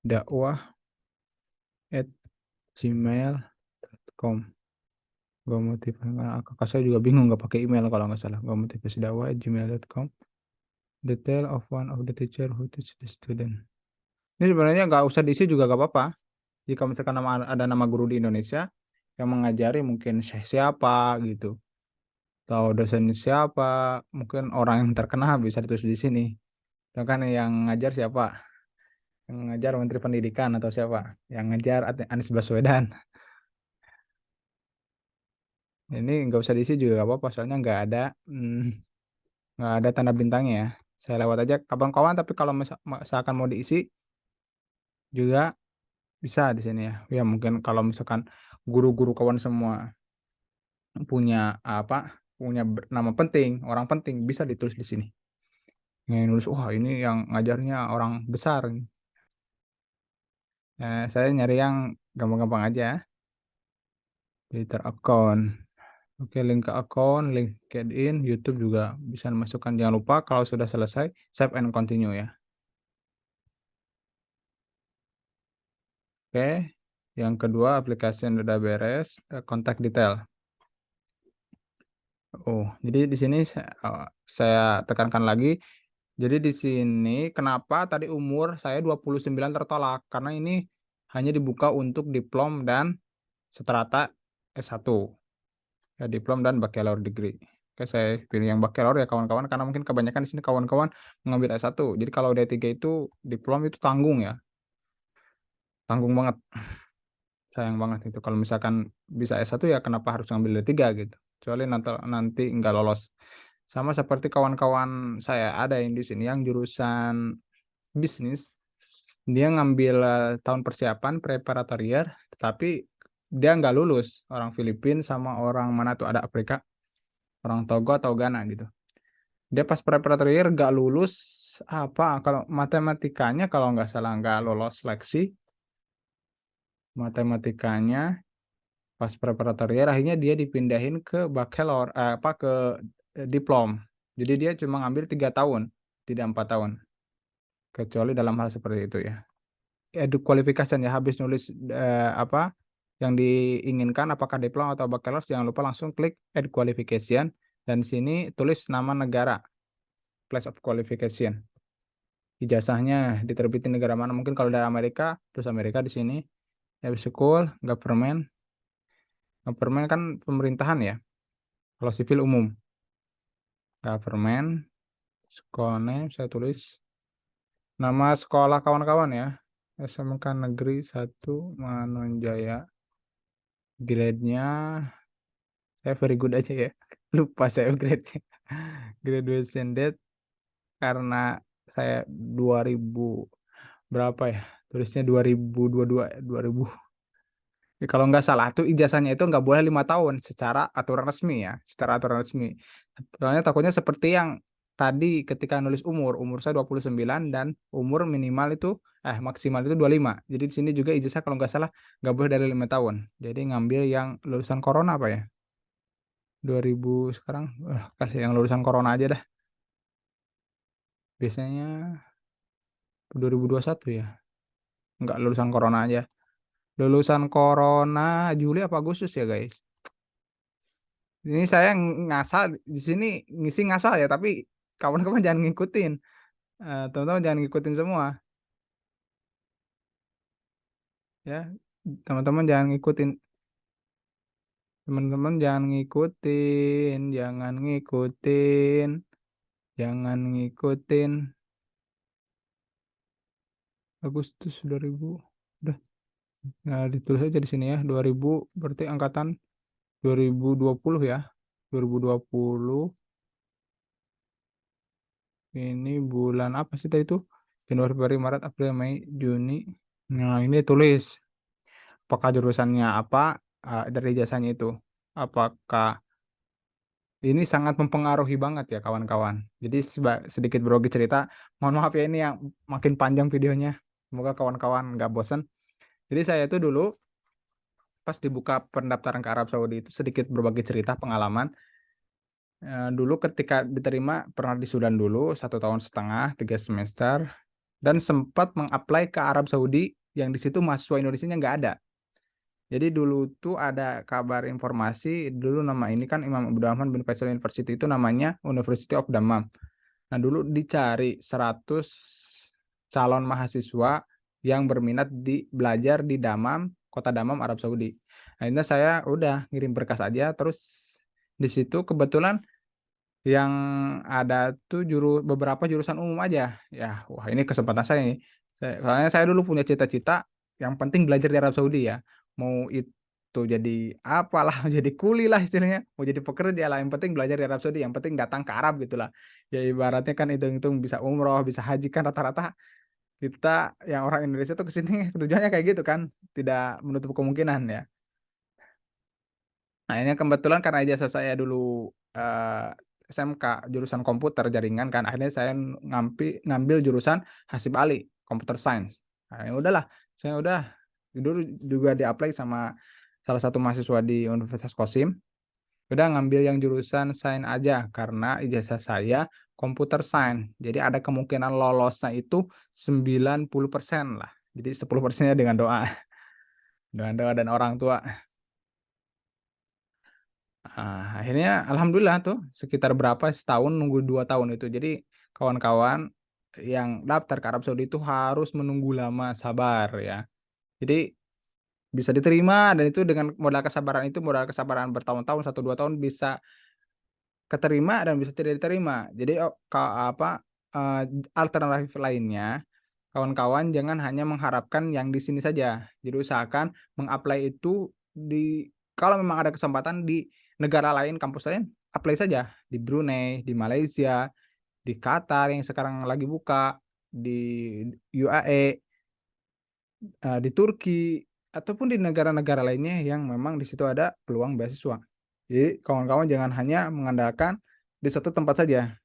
dakwah at gmail.com. Go motivasi. Kakak saya juga bingung nggak pakai email kalau nggak salah. Go motivasi dakwah at gmail.com. Detail of one of the teacher who teach the student. Ini sebenarnya nggak usah diisi juga nggak apa-apa. Jika misalkan ada nama guru di Indonesia yang mengajari, mungkin siapa gitu, atau dosen siapa, mungkin orang yang terkenal bisa ditulis di sini. Kan yang ngajar siapa? Yang ngajar Menteri Pendidikan atau siapa? Yang ngajar Anies Baswedan. Ini nggak usah diisi juga nggak apa-apa, soalnya nggak ada tanda bintangnya ya. Saya lewat aja kawan-kawan, tapi kalau misalkan mau diisi juga bisa di sini ya. Ya mungkin kalau misalkan guru-guru kawan semua punya punya nama penting, orang penting, bisa ditulis di sini. Nulis, wah ini yang ngajarnya orang besar. Saya nyari yang gampang-gampang aja. Twitter account. Oke, link ke account, LinkedIn, YouTube juga bisa dimasukkan. Jangan lupa kalau sudah selesai, save and continue ya. Oke, yang kedua aplikasi yang udah beres, kontak detail. Oh, jadi di sini saya tekankan lagi. Jadi di sini kenapa tadi umur saya 29 tertolak? Karena ini hanya dibuka untuk diplom dan strata S1. Ya, diplom dan bachelor degree. Oke, saya pilih yang bachelor ya kawan-kawan, karena mungkin kebanyakan di sini kawan-kawan mengambil S1. Jadi kalau D3 itu diplom itu tanggung ya. Tanggung banget. Sayang banget itu. Kalau misalkan bisa S1 ya kenapa harus ngambil D3 gitu. Kecuali nanti nggak lolos. Sama seperti kawan-kawan saya ada yang di sini yang jurusan bisnis, dia ngambil tahun persiapan preparatorier, tetapi dia nggak lulus. Orang Filipina sama orang mana tuh, ada Afrika, orang Togo atau Ghana gitu. Dia pas preparatorier nggak lulus kalau matematikanya, kalau nggak salah nggak lolos seleksi matematikanya pas preparatorier, akhirnya dia dipindahin ke bachelor ke diplom. Jadi dia cuma ngambil 3 tahun, tidak 4 tahun, kecuali dalam hal seperti itu ya. Qualification ya, habis nulis yang diinginkan, apakah diploma atau bachelor, jangan lupa langsung klik add qualification, dan sini tulis nama negara, place of qualification, ijazahnya diterbitin negara mana. Mungkin kalau dari Amerika, terus Amerika di sini. Habis school, government. Government kan pemerintahan ya. Kalau sipil umum. Government, sekolah name, saya tulis nama sekolah kawan-kawan ya. SMK Negeri 1 Manonjaya. Grade-nya saya very good aja ya. Lupa saya grade-nya. Graduation date karena saya 2000 berapa ya? Tulisnya 2022, 2000. Ya, kalau nggak salah tuh ijazahnya itu nggak boleh 5 tahun secara aturan resmi ya, secara aturan resmi. Soalnya takutnya seperti yang tadi ketika nulis umur saya 29 dan umur minimal itu maksimal itu 25. Jadi di sini juga ijazah kalau nggak salah nggak boleh dari 5 tahun. Jadi ngambil yang lulusan corona apa ya? 2000 sekarang, kasih yang lulusan corona aja dah. Biasanya 2021 ya. Nggak lulusan corona aja. Lulusan corona Juli apa Agustus ya guys? Ini saya ngasal di sini ngisi ngasal ya, tapi kawan-kawan jangan ngikutin. Teman-teman jangan ngikutin semua ya. Teman-teman jangan ngikutin. Teman-teman jangan ngikutin, jangan ngikutin, jangan ngikutin. Agustus 2000. Udah, nah ditulis aja di sini ya. 2000 berarti angkatan 2020 ya. 2020 ini bulan apa sih tadi itu? Januari, Februari, Maret, April, Mei, Juni. Nah, ini tulis apakah jurusannya apa dari jasanya itu. Apakah ini sangat mempengaruhi banget ya kawan-kawan. Jadi sedikit berbagi cerita. Mohon maaf ya ini yang makin panjang videonya. Semoga kawan-kawan nggak bosan. Jadi saya itu dulu pas dibuka pendaftaran ke Arab Saudi itu sedikit berbagi cerita pengalaman. Dulu ketika diterima pernah di Sudan dulu 1 tahun setengah 3 semester dan sempat mengapply ke Arab Saudi yang di situ mahasiswa Indonesia nggak ada. Jadi dulu tuh ada kabar informasi, dulu nama ini kan Imam Abdurrahman bin Faisal University itu namanya University of Dammam. Nah dulu dicari 100 calon mahasiswa yang berminat di belajar di Dammam, kota Dammam, Arab Saudi. Akhirnya saya udah ngirim berkas aja, terus di situ kebetulan yang ada tuh beberapa jurusan umum aja. Ya, wah ini kesempatan saya nih. Soalnya saya dulu punya cita-cita yang penting belajar di Arab Saudi ya. Mau itu jadi apalah, jadi kuli lah istilahnya, mau jadi pekerja lah. Yang penting belajar di Arab Saudi, yang penting datang ke Arab gitulah. Ya ibaratnya kan hitung-hitung bisa umroh, bisa haji kan rata-rata kita yang orang Indonesia tuh kesini tujuannya kayak gitu kan, tidak menutup kemungkinan ya. Nah, ini kebetulan karena ijazah saya dulu SMK jurusan komputer jaringan kan, akhirnya saya ngambil jurusan Hasib Ali, Computer Science. Nah, ya udahlah, saya udah dulu juga di-apply sama salah satu mahasiswa di Universitas Kosim. Udah ngambil yang jurusan Sains aja karena ijazah saya Computer Science. Jadi ada kemungkinan lolosnya itu 90% lah. Jadi 10%-nya dengan doa. Dengan doa dan orang tua. Akhirnya alhamdulillah tuh sekitar berapa setahun nunggu 2 tahun itu. Jadi kawan-kawan yang daftar ke Arab Saudi itu harus menunggu lama sabar ya. Jadi bisa diterima dan itu dengan modal kesabaran bertahun-tahun 1 2 tahun bisa keterima dan bisa tidak diterima. Jadi eh, alternatif lainnya kawan-kawan jangan hanya mengharapkan yang di sini saja. Jadi usahakan mengapply itu di kalau memang ada kesempatan di negara lain, kampus lain, apply saja di Brunei, di Malaysia, di Qatar yang sekarang lagi buka, di UAE, di Turki, ataupun di negara-negara lainnya yang memang di situ ada peluang beasiswa. Jadi kawan-kawan jangan hanya mengandalkan di satu tempat saja,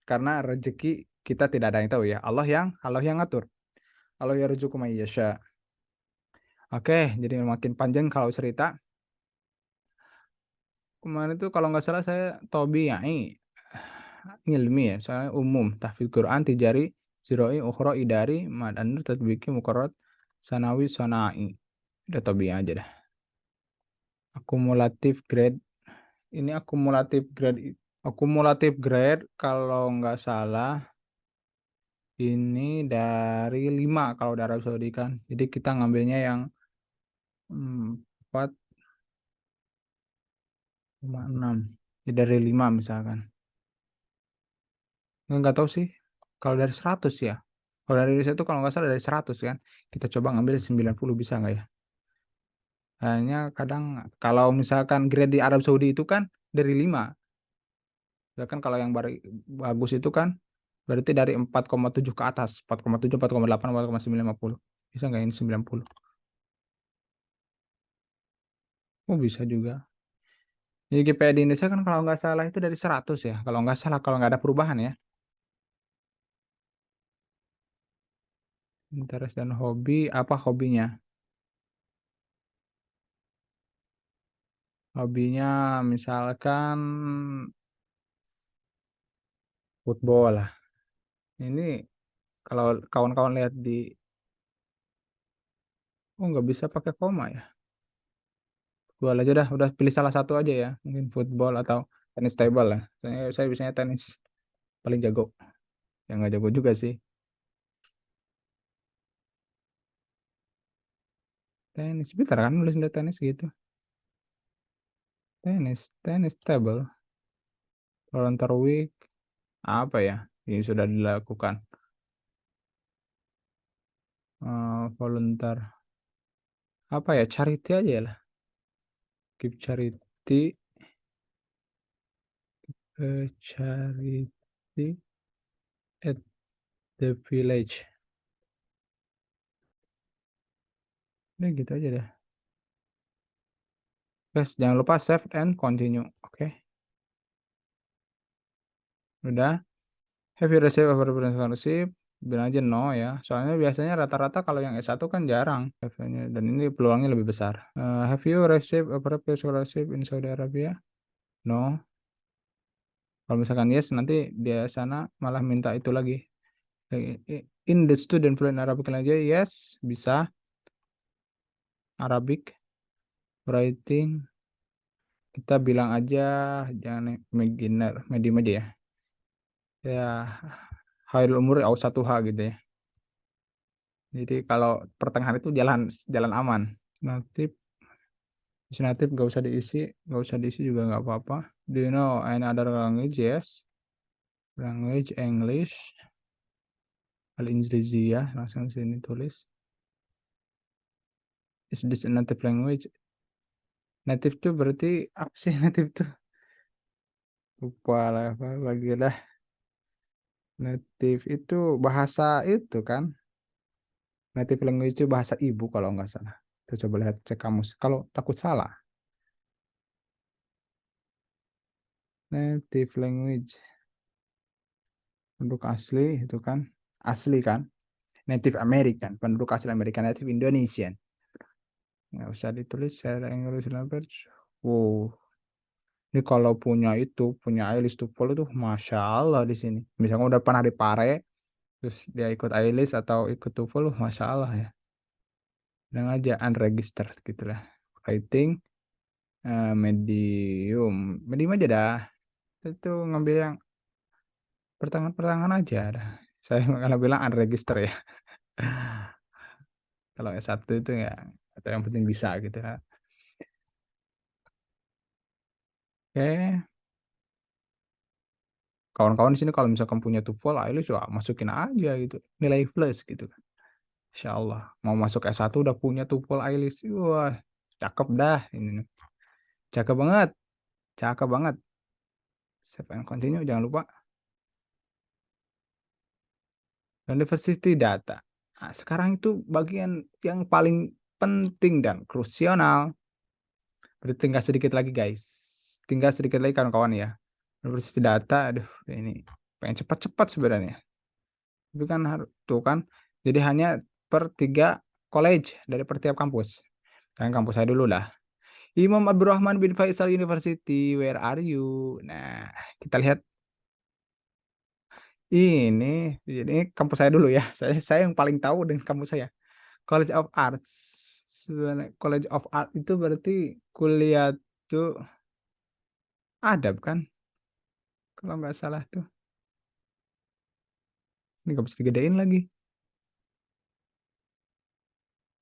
karena rezeki kita tidak ada yang tahu ya. Allah yang ngatur. Allah yarzuqu may yasha. Oke, jadi makin panjang kalau cerita. Kemarin itu kalau nggak salah saya Tobi ya, ini ilmi ya, saya umum, tahfidz Quran, tijari, ziroi, ukhro, idari, madanur, tatbiki, mukorot, sanawi, sonai. Udah Tobi aja dah. Akumulatif grade, ini akumulatif grade kalau nggak salah ini dari 5 kalau dari Arab Saudi kan. Jadi kita ngambilnya yang 4,6 ya, dari 5 misalkan. Nggak tahu sih kalau dari 100 ya. Kalau dari riset itu kalau nggak salah dari 100 kan. Kita coba ngambil 90, bisa nggak ya? Hanya kadang kalau misalkan grade di Arab Saudi itu kan dari 5. Ya kan kalau yang bagus itu kan berarti dari 4,7 ke atas. 4,7, 4,8, 4,9, 50. Bisa nggak ini 90? Oh, bisa juga. Jadi GPA di Indonesia kan kalau nggak salah itu dari 100 ya. Kalau nggak salah, kalau nggak ada perubahan ya. Interest dan hobi, apa hobinya? Hobinya misalkan football lah. Ini kalau kawan-kawan lihat di, oh nggak bisa pakai koma ya. Football aja dah, udah pilih salah satu aja ya. Mungkin football atau tenis table lah. Saya biasanya tenis paling jago. Yang nggak jago juga sih. Tenis, pintar kan nulis tenis gitu. Tenis table. Volunteer week, apa ya? Ini sudah dilakukan. Volunteer, apa ya? Charity aja lah. Keep charity, charity at the village. Udah gitu aja deh. Guys, jangan lupa save and continue. Oke, udah. Have you received a scholarship? Bilang aja no ya. Soalnya biasanya rata-rata kalau yang S1 kan jarang. Dan ini peluangnya lebih besar. Have you received a scholarship in Saudi Arabia? No. Kalau misalkan yes, nanti dia sana malah minta itu lagi. In the student fluent Arabic language, yes, bisa. Arabic, writing, kita bilang aja jangan beginner, medium aja ya. Ya, Hairul umur satu h gitu ya. Jadi kalau pertengahan itu jalan jalan aman. Natif, natif gak usah diisi juga nggak apa-apa. Do you know any other language? Yes. Language English. Al-Injriziyah, langsung sini tulis. Is this a native language? Native tuh berarti apa sih native tuh? Lupa lah, apa lagi lah. Native itu bahasa itu kan. Native language itu bahasa ibu kalau nggak salah. Kita coba lihat cek kamus. Kalau takut salah. Native language. Penduduk asli itu kan. Asli kan. Native American. Penduduk asli Amerika. Native Indonesian. Nggak usah ditulis secara English language. Wow. Ini kalau punya itu, punya IELTS TOEFL itu Masya Allah di sini. Misalnya udah pernah di Pare, terus dia ikut IELTS atau ikut TOEFL, Masya Allah ya. Bilang aja unregistered gitu lah. Writing, medium. Medium aja dah. Itu ngambil yang pertengahan-pertengahan aja dah. Saya malah bilang unregistered ya. Kalau S1 itu ya, atau yang penting bisa gitu ya. Oke, kawan-kawan di sini kalau misalkan punya TOEFL, IELTS ya masukin aja gitu. Nilai plus gitu kan. Insya Allah. Mau masuk S1 udah punya TOEFL IELTS. Wah, cakep dah ini. Cakep banget. Cakep banget. Save and continue, jangan lupa. University data. Nah, sekarang itu bagian yang paling penting dan krusial. Berarti tinggal sedikit lagi guys. Tinggal sedikit lagi kawan-kawan ya. University data, aduh ini pengen cepat-cepat sebenarnya. Tapi kan harus tuh kan. Jadi hanya per 3 college dari per tiap kampus. Dan kampus saya dulu lah. Imam Abdurrahman bin Faisal University, where are you? Nah, kita lihat ini kampus saya dulu ya. Saya yang paling tahu dengan kampus saya. College of Arts. College of Art itu berarti kuliah tuh adab kan? Kalau nggak salah tuh. Ini nggak bisa digedein lagi.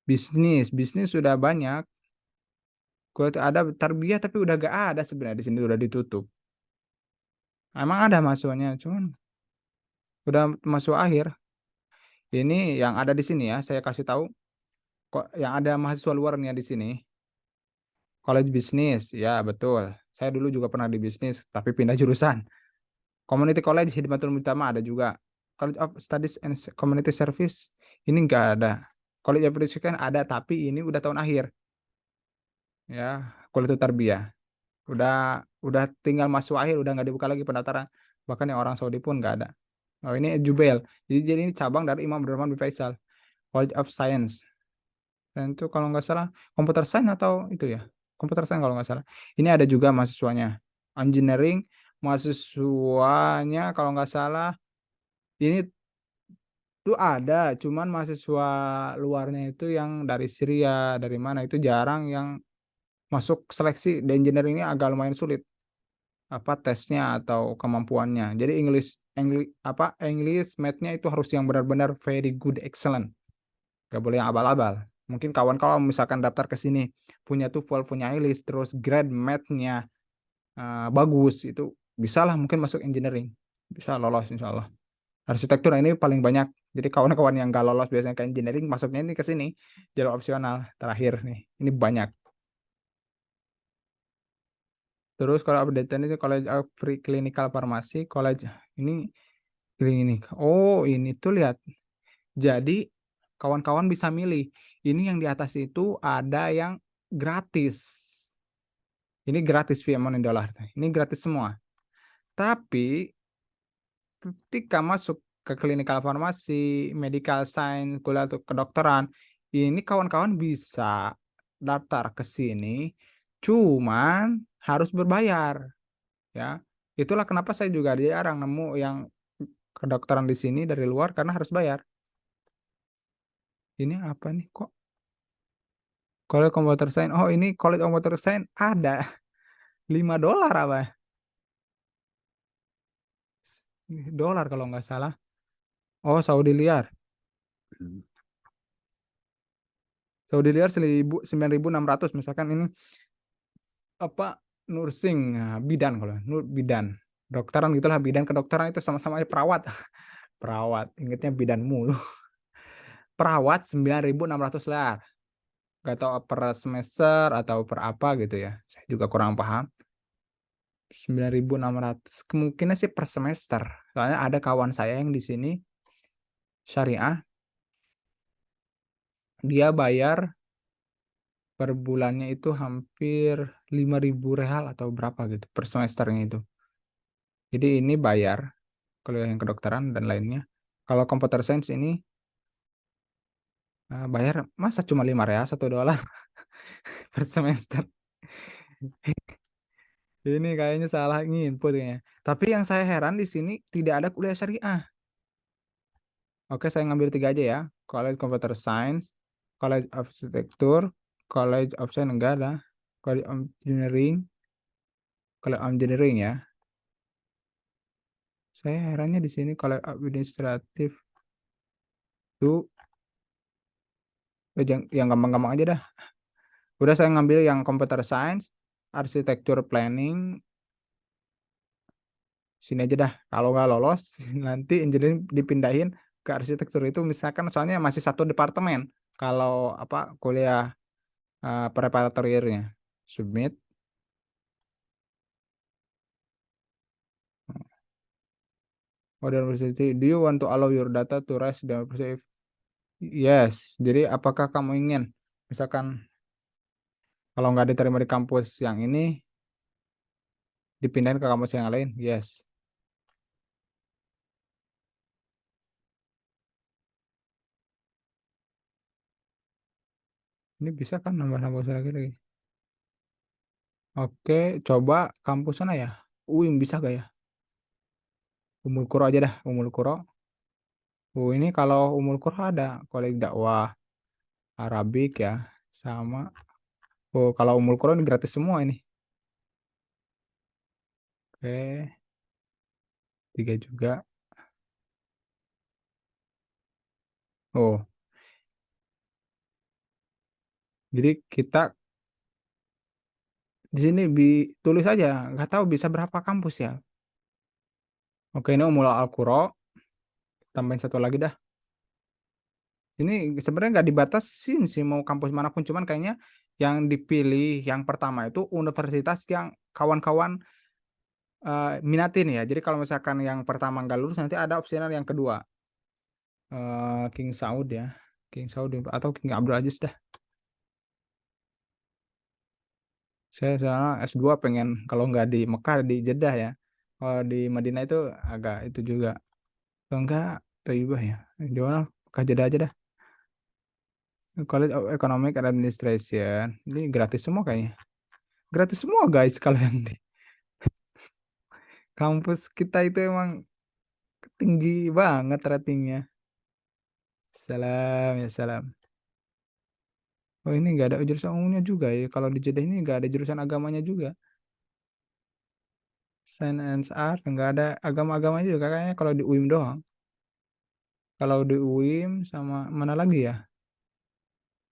Bisnis sudah banyak. Kuliah ada tarbiyah tapi udah gak ada sebenarnya di sini, udah ditutup. Emang ada mahasiswanya, cuman udah masuk akhir. Ini yang ada di sini ya, saya kasih tahu kok yang ada mahasiswa luarnya di sini. College Bisnis, ya betul. Saya dulu juga pernah di bisnis, tapi pindah jurusan. Community College Khidmatul Mujtama ada juga. College of Studies and Community Service ini enggak ada. College of Education ada, tapi ini udah tahun akhir. Ya, Kuliah Tarbiyah. Udah tinggal masuk akhir, udah nggak dibuka lagi pendaftaran. Bahkan yang orang Saudi pun nggak ada. Oh, ini Jubail. Jadi ini cabang dari Imam Abdurrahman bin Faisal. College of Science. Dan itu kalau nggak salah computer science atau itu ya. Computer science kalau nggak salah. Ini ada juga mahasiswanya. Engineering, mahasiswanya kalau nggak salah ini tuh ada, cuman mahasiswa luarnya itu yang dari Syria, dari mana itu jarang yang masuk seleksi di engineering ini agak lumayan sulit apa tesnya atau kemampuannya. Jadi English math-nya itu harus yang benar-benar very good excellent. Gak boleh yang abal-abal. Mungkin kawan kalau misalkan daftar ke sini punya TOEFL, punya IELTS, terus grade math-nya bagus itu bisalah mungkin masuk engineering. Bisa lolos insya Allah. Arsitektur ini paling banyak. Jadi kawan-kawan yang gak lolos biasanya ke engineering masuknya ini ke sini jalur opsional terakhir nih. Ini banyak. Terus kalau update ini College of Free Clinical Pharmacy, College ini klinik. Oh, ini tuh lihat. Jadi kawan-kawan bisa milih. Ini yang di atas itu ada yang gratis. Ini gratis via money dollar. Ini gratis semua. Tapi ketika masuk ke clinical pharmacy, medical science, kuliah kedokteran, ini kawan-kawan bisa daftar ke sini, cuman harus berbayar, ya. Itulah kenapa saya juga jarang nemu yang kedokteran di sini dari luar karena harus bayar. Ini apa nih kok? Kalau computer science, oh ini college computer science ada $5 apa? Dolar kalau nggak salah. Oh Saudi Liar. Saudi Liar 9.600 misalkan ini apa nursing bidan kalau bidan dokteran gitulah bidan kedokteran itu sama-sama aja perawat perawat ingetnya bidan mulu perawat 9.600 lah gak tahu per semester atau per apa gitu ya saya juga kurang paham 9.600 kemungkinan sih per semester soalnya ada kawan saya yang di sini syariah dia bayar per bulannya itu hampir 5.000 real atau berapa gitu per semesternya itu jadi ini bayar kalau yang kedokteran dan lainnya. Kalau computer science ini bayar masa cuma 5 real $1 per semester. Ini kayaknya salah nginput kayaknya. Tapi yang saya heran di sini tidak ada kuliah syariah. Oke, saya ngambil 3 aja ya. College Computer Science, College of Architecture, College of Science enggak ada. College of Engineering, College of Engineering ya. Saya herannya di sini College of Administrative tuh yang gampang-gampang aja dah. Udah saya ngambil yang Computer Science, Architecture Planning, sini aja dah. Kalau nggak lolos, nanti engineering dipindahin ke arsitektur itu misalkan soalnya masih satu departemen. Kalau apa kuliah preparatoriernya. Submit. Modern University, do you want to allow your data to rise the university? Yes. Jadi apakah kamu ingin misalkan kalau nggak diterima di kampus yang ini dipindahin ke kampus yang lain? Yes. Ini bisa kan nambah-nambah lagi. Oke, coba kampus sana ya. UIN bisa gak ya? Umul Qura aja dah, Umul Qura. Oh, ini kalau Umul Qura ada Kolej Dakwah Arabik ya, sama. Oh, kalau Umul Qura ini gratis semua ini. Oke, 3 juga. Oh, jadi kita Di sini tulis aja, nggak tahu bisa berapa kampus ya. Oke, ini Ummul Al-Qura, tambahin satu lagi dah. Ini sebenarnya nggak dibatasin sih mau kampus manapun, cuman kayaknya yang dipilih yang pertama itu universitas yang kawan-kawan minatin ya. Jadi kalau misalkan yang pertama nggak lulus, nanti ada opsional yang kedua. King Saud ya, King Saud atau King Abdul Aziz dah. Saya soalnya S2 pengen kalau nggak di Mekah di Jeddah ya. Kalau di Madinah itu agak itu juga. Kalau enggak Thayyibah ya. Di mana? Mekah Jeddah aja dah. College of Economic and Administration. Ini gratis semua kayaknya. Gratis semua guys kalau yang di kampus kita itu emang tinggi banget ratingnya. Salam ya salam. Oh ini nggak ada jurusan umumnya juga ya. Kalau di Jeddah ini nggak ada jurusan agamanya juga. Science and Art nggak ada agama-agama juga kayaknya kalau di UIM doang. Kalau di UIM sama mana lagi ya?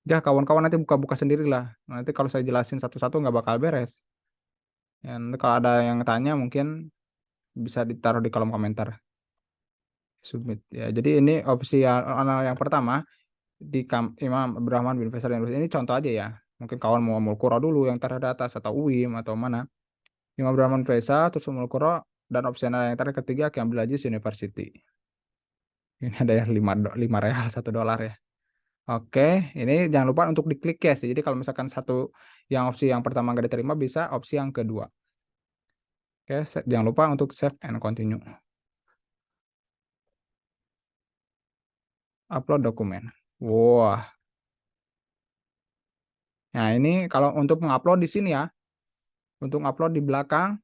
Ya kawan-kawan nanti buka-buka sendiri lah. Nanti kalau saya jelasin satu-satu nggak bakal beres. Dan kalau ada yang tanya mungkin bisa ditaruh di kolom komentar. Submit ya. Jadi ini opsi yang pertama di Imam Abdurrahman bin Faisal University ini contoh aja ya. Mungkin kawan mau Ummul Qura dulu yang terakhir atas atau UIM atau mana. Imam Abdurrahman Faisal terus Ummul Qura dan opsional yang terakhir ketiga Cambridge Aziz University. Ini ada yang 5 real 1 dolar ya. Oke, ini jangan lupa untuk diklik yes. Jadi kalau misalkan yang opsi yang pertama nggak diterima bisa opsi yang kedua. Oke, jangan lupa untuk save and continue. Upload dokumen. Wah. Nah, ini kalau untuk mengupload di sini ya. Untuk upload di belakang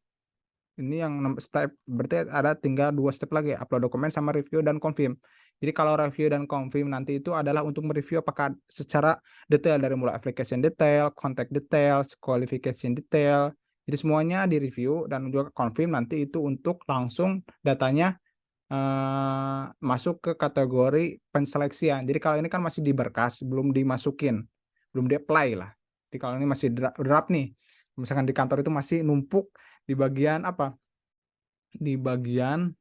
ini yang step berarti ada tinggal 2 step lagi, upload dokumen sama review dan confirm. Jadi kalau review dan confirm nanti itu adalah untuk mereview apakah secara detail dari mulai application detail, contact details, qualification detail. Jadi semuanya di review dan juga confirm nanti itu untuk langsung datanya masuk ke kategori penseleksian. Jadi kalau ini kan masih di berkas, belum dimasukin, belum di-apply lah. Jadi kalau ini masih draft nih, misalkan di kantor itu masih numpuk di bagian apa? Di bagian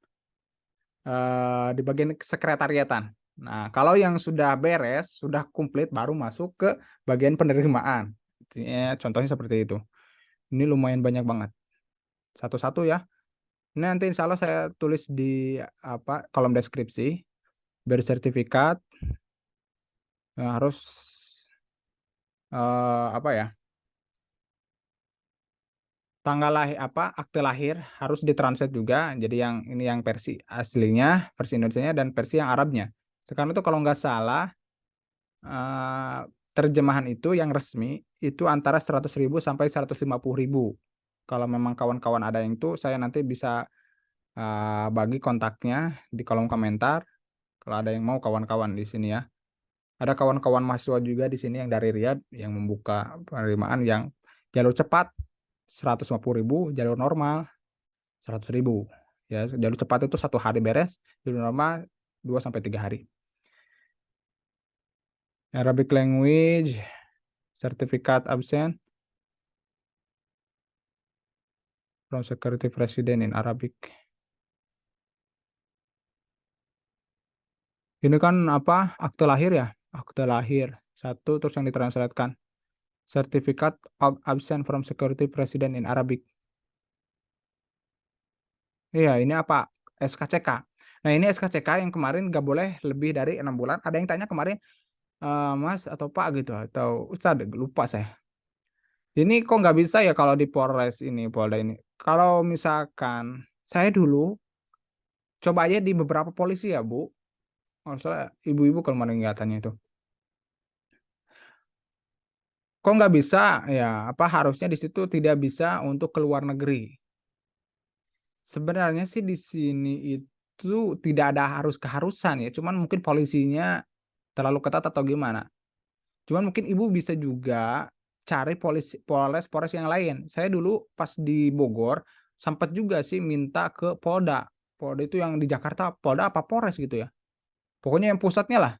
sekretariatan. Nah, kalau yang sudah beres, sudah komplit, baru masuk ke bagian penerimaan. Contohnya seperti itu. Ini lumayan banyak banget. Satu-satu ya. Ini nanti insya Allah saya tulis di kolom deskripsi. Bersertifikat harus apa ya? Tanggal lahir akte lahir harus ditranslate juga. Jadi yang ini yang versi aslinya, versi Indonesianya dan versi yang Arabnya. Sekarang itu kalau nggak salah terjemahan itu yang resmi itu antara 100.000 sampai 150.000. Kalau memang kawan-kawan ada yang itu, saya nanti bisa bagi kontaknya di kolom komentar. Kalau ada yang mau kawan-kawan di sini ya. Ada kawan-kawan mahasiswa juga di sini yang dari Riyadh yang membuka penerimaan yang jalur cepat 150.000, jalur normal 100.000. Ya, jalur cepat itu 1 hari beres, jalur normal 2 sampai 3 hari. Arabic language, sertifikat absen from security president in Arabic. Ini kan akte lahir ya, akte lahir satu terus yang ditranslatekan. Certificate of absent from security president in Arabic. Iya, ini SKCK. Nah, ini SKCK yang kemarin nggak boleh lebih dari 6 bulan. Ada yang tanya kemarin, Mas atau Pak gitu, atau Ustadz, lupa saya. Ini kok nggak bisa ya kalau di Polres ini, Polda ini. Kalau misalkan saya dulu coba aja di beberapa polisi ya, Bu. Masalah ibu-ibu kalau kemarin nggak tanya itu. Kok nggak bisa ya, harusnya di situ tidak bisa untuk ke luar negeri. Sebenarnya sih di sini itu tidak ada keharusan ya, cuman mungkin polisinya terlalu ketat atau gimana. Cuman mungkin Ibu bisa juga cari polres yang lain. Saya dulu pas di Bogor sempat juga sih minta ke Polda. Polda itu yang di Jakarta, Polda apa Polres gitu ya. Pokoknya yang pusatnya lah.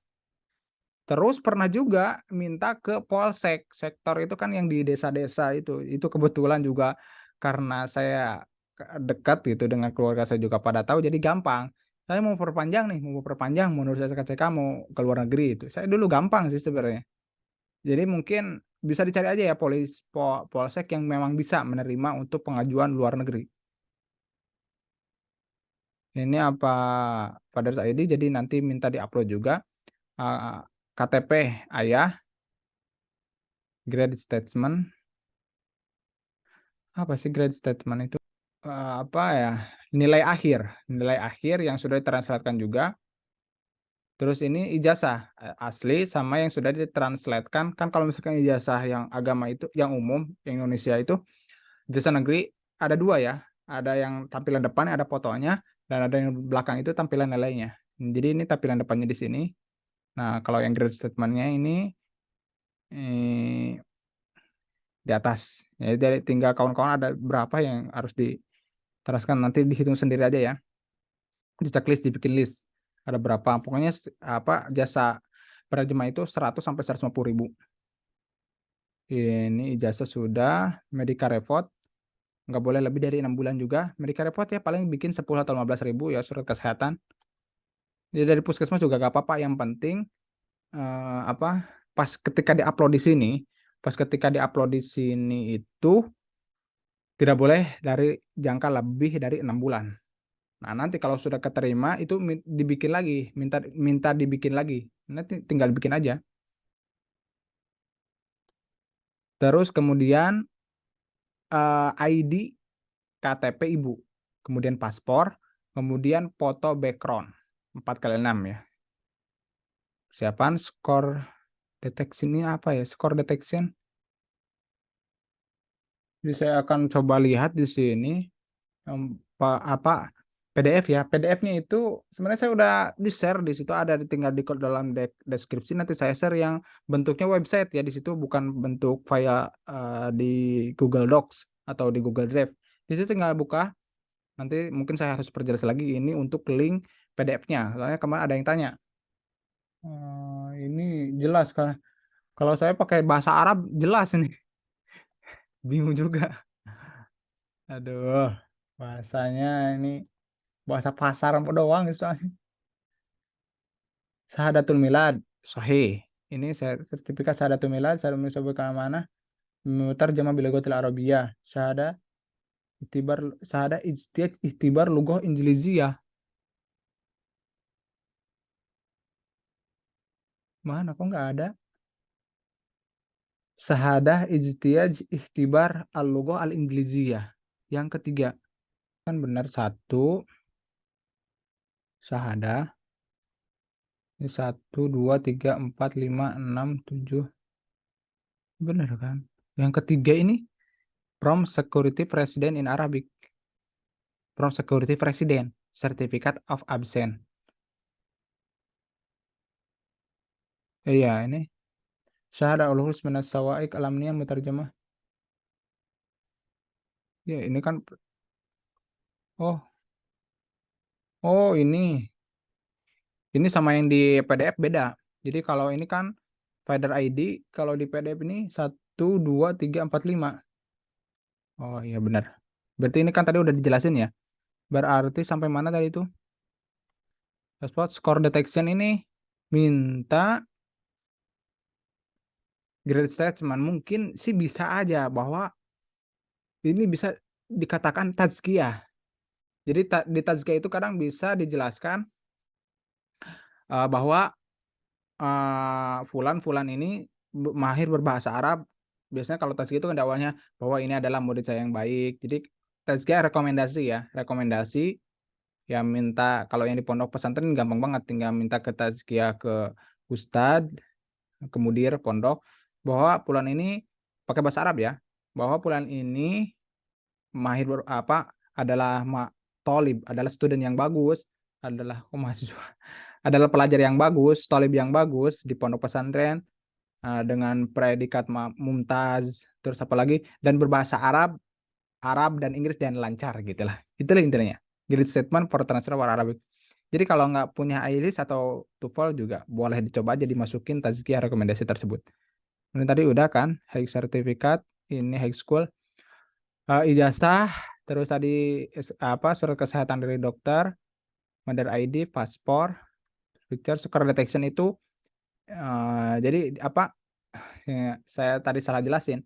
Terus pernah juga minta ke polsek, sektor itu kan yang di desa-desa itu kebetulan juga karena saya dekat gitu dengan keluarga saya juga pada tahu jadi gampang. Saya mau perpanjang nih, mau perpanjang, mau lulus SKCK, mau ke luar negeri itu. Saya dulu gampang sih sebenarnya. Jadi mungkin bisa dicari aja ya polsek yang memang bisa menerima untuk pengajuan luar negeri. Ini apa pada saat ini jadi nanti minta diupload juga KTP ayah, grade statement. Apa sih grade statement itu? Apa ya, nilai akhir yang sudah ditranslatekan juga. Terus ini ijazah, asli sama yang sudah ditranslatekan. Kan kalau misalkan ijazah yang agama itu, yang umum, yang Indonesia itu, ijazah negeri ada 2 ya, ada yang tampilan depan ada fotonya, dan ada yang belakang itu tampilan nilainya. Jadi ini tampilan depannya di sini. Nah, kalau yang grade statement-nya ini di atas. Jadi dari tinggal kawan-kawan ada berapa yang harus diteraskan, nanti dihitung sendiri aja ya. Di checklist, dibikin list. Ada berapa, pokoknya jasa penerjemah itu 100 sampai 150.000. Ini ijazah sudah, medical report nggak boleh lebih dari 6 bulan juga. Medical report ya paling bikin 10 atau 15.000 ya, surat kesehatan. Jadi dari puskesmas juga gak apa-apa, yang penting pas ketika diupload di sini, itu tidak boleh dari jangka lebih dari 6 bulan. Nah, nanti kalau sudah keterima itu dibikin lagi, minta dibikin lagi. Nanti tinggal bikin aja. Terus kemudian ID, KTP ibu, kemudian paspor, kemudian foto background 4x6 ya. Persiapan skor detection ini apa ya? Skor detection. Jadi saya akan coba lihat di sini PDF ya. PDF-nya itu sebenarnya saya udah di-share di situ, ada tinggal di dalam deskripsi, nanti saya share yang bentuknya website ya, di situ bukan bentuk file di Google Docs atau di Google Drive. Di situ tinggal buka. Nanti mungkin saya harus perjelas lagi ini untuk link PDF-nya. Soalnya kemarin ada yang tanya. Ini jelas kan. Kalau saya pakai bahasa Arab jelas ini. Bingung juga. Aduh, bahasanya ini bahasa pasar doang gitu soalnya. Syahadatul milad sahih. Ini sertifikat Syahadatul milad, Syahadatul mana? Mutarjamah bil lughatil arabiyyah. Syahada istibar lughah Injiliziyah. Mana kok nggak ada? Syahadah ijtiyaj ikhtibar al-lughah al-ingliziyah. Yang ketiga. Kan benar satu. Syahadah. Ini 1, 2, 3, 4, 5, 6, 7. Benar kan? Yang ketiga ini. From Security President in Arabic. From Security President. Certificate of Absent. Iya ini. Syahadah ulhus minas sawaik alamniyah mutarjamah. Ya ini kan. Oh ini. Ini sama yang di PDF beda. Jadi kalau ini kan Finder ID, kalau di PDF ini 1, 2, 3, 4, 5. Oh iya benar. Berarti ini kan tadi udah dijelasin ya. Berarti sampai mana tadi itu? Passport score detection ini minta grade statement. Mungkin sih bisa aja bahwa ini bisa dikatakan tazkiyah. Jadi di tazkiyah itu kadang bisa dijelaskan bahwa fulan ini mahir berbahasa Arab. Biasanya kalau tazkiyah itu kan awalnya bahwa ini adalah murid saya yang baik. Jadi tazkiyah rekomendasi ya, rekomendasi ya, minta kalau yang di pondok pesantren gampang banget, tinggal minta ke tazkiyah ke ustadz, kemudian pondok, bahwa fulan ini pakai bahasa Arab ya, bahwa fulan ini mahir adalah tolib, adalah student yang bagus, adalah mahasiswa, adalah pelajar yang bagus, tolib yang bagus di pondok pesantren, dengan predikat mumtaz, terus apa lagi, dan berbahasa Arab dan Inggris dan lancar gitulah. Itulah intinya. Grade statement for transfer war Arabic. Jadi kalau nggak punya IELTS atau TOEFL juga boleh dicoba aja dimasukin tazkiyah rekomendasi tersebut. Ini tadi udah kan, high certificate, ini high school, ijazah, terus tadi surat kesehatan dari dokter, Mother ID, paspor, picture, scar detection itu jadi apa? Saya tadi salah jelasin.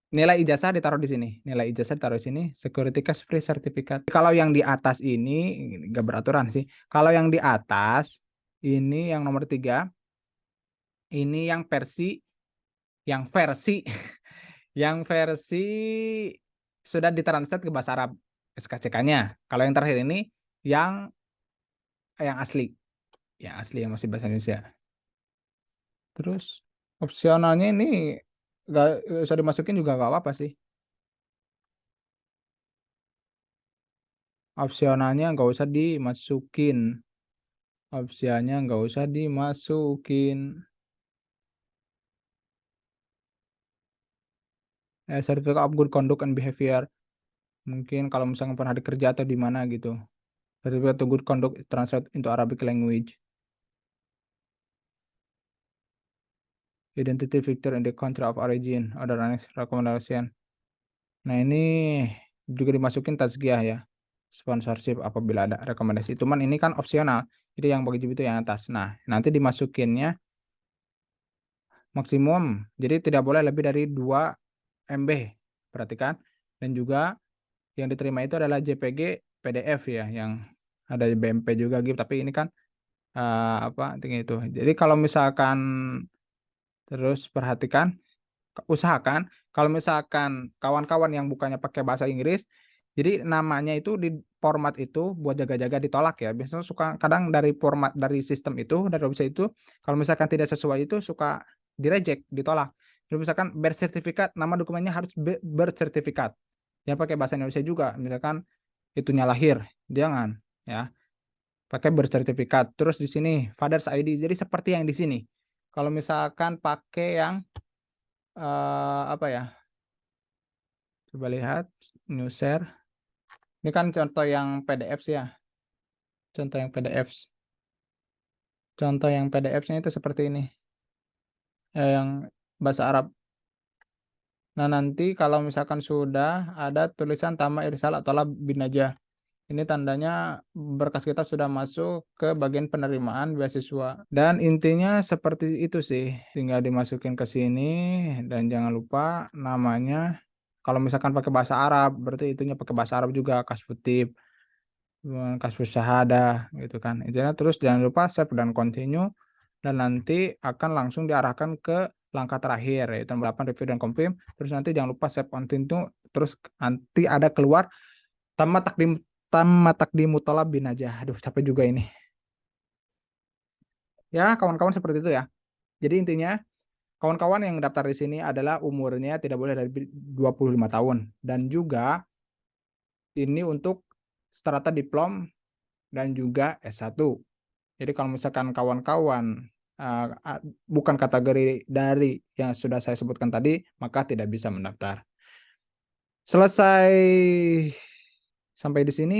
Nilai ijazah ditaruh di sini. Nilai ijazah ditaruh di sini. Security cash free certificate. Kalau yang di atas ini nggak beraturan sih. Kalau yang di atas ini yang nomor 3, ini yang versi yang versi sudah ditranslate ke bahasa Arab SKCK-nya. Kalau yang terakhir ini yang yang asli, yang masih bahasa Indonesia. Terus opsionalnya ini nggak usah dimasukin juga nggak apa-apa sih. Opsionalnya nggak usah dimasukin. Opsianya nggak usah dimasukin. Certificate of good conduct and behavior. Mungkin kalau misalnya pernah di kerja atau di mana gitu. Certificate of good conduct translate into Arabic language. Identity factor in the country of origin. Other next recommendation. Nah ini juga dimasukin tazkiyah ya. Sponsorship apabila ada rekomendasi. Cuman ini kan opsional. Jadi yang wajib itu yang atas. Nah nanti dimasukinnya maksimum. Jadi tidak boleh lebih dari 2 MB. Perhatikan. Dan juga yang diterima itu adalah JPG PDF ya, yang ada BMP juga gitu, tapi ini kan tinggi itu. Jadi kalau misalkan terus perhatikan, usahakan kalau misalkan kawan-kawan yang bukannya pakai bahasa Inggris, jadi namanya itu di format itu buat jaga-jaga ditolak ya. Biasanya suka kadang dari format dari sistem itu, dari website itu, kalau misalkan tidak sesuai itu suka di-reject, ditolak. Jadi misalkan bersertifikat, nama dokumennya harus bersertifikat. Jangan pakai bahasa Indonesia juga. Misalkan itunya lahir, jangan ya. Pakai bersertifikat. Terus di sini Father's ID. Jadi seperti yang di sini. Kalau misalkan pakai yang apa ya? Coba lihat new share. Ini kan contoh yang PDF sih ya. Contoh yang PDF. Contoh yang PDF-nya itu seperti ini. Yang bahasa Arab. Nah, nanti kalau misalkan sudah ada tulisan Tama Irsal atau Binajah. Ini tandanya berkas kita sudah masuk ke bagian penerimaan beasiswa. Dan intinya seperti itu sih. Tinggal dimasukin ke sini dan jangan lupa namanya. Kalau misalkan pakai bahasa Arab, berarti itunya pakai bahasa Arab juga, kasfutib, kasus syahada gitu kan. Intinya terus jangan lupa save dan continue dan nanti akan langsung diarahkan ke langkah terakhir yaitu 8 review dan confirm. Terus nanti jangan lupa save continue, terus nanti ada keluar tamat takdim mutolab bin aja. Aduh, capek juga ini. Ya, kawan-kawan seperti itu ya. Jadi intinya, kawan-kawan yang daftar di sini adalah umurnya tidak boleh dari 25 tahun. Dan juga ini untuk strata diplom dan juga S1. Jadi kalau misalkan kawan-kawan bukan kategori dari yang sudah saya sebutkan tadi, maka tidak bisa mendaftar. Selesai sampai di sini.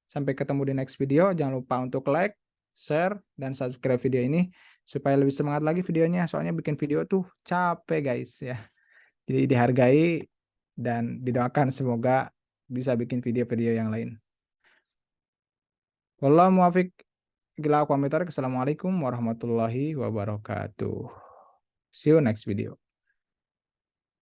Sampai ketemu di next video. Jangan lupa untuk like, share, dan subscribe video ini supaya lebih semangat lagi videonya. Soalnya bikin video tuh capek guys ya. Jadi dihargai dan didoakan semoga bisa bikin video-video yang lain. Wallahu muwaffiq ila aqwamit thoriq. Assalamualaikum warahmatullahi wabarakatuh. See you next video.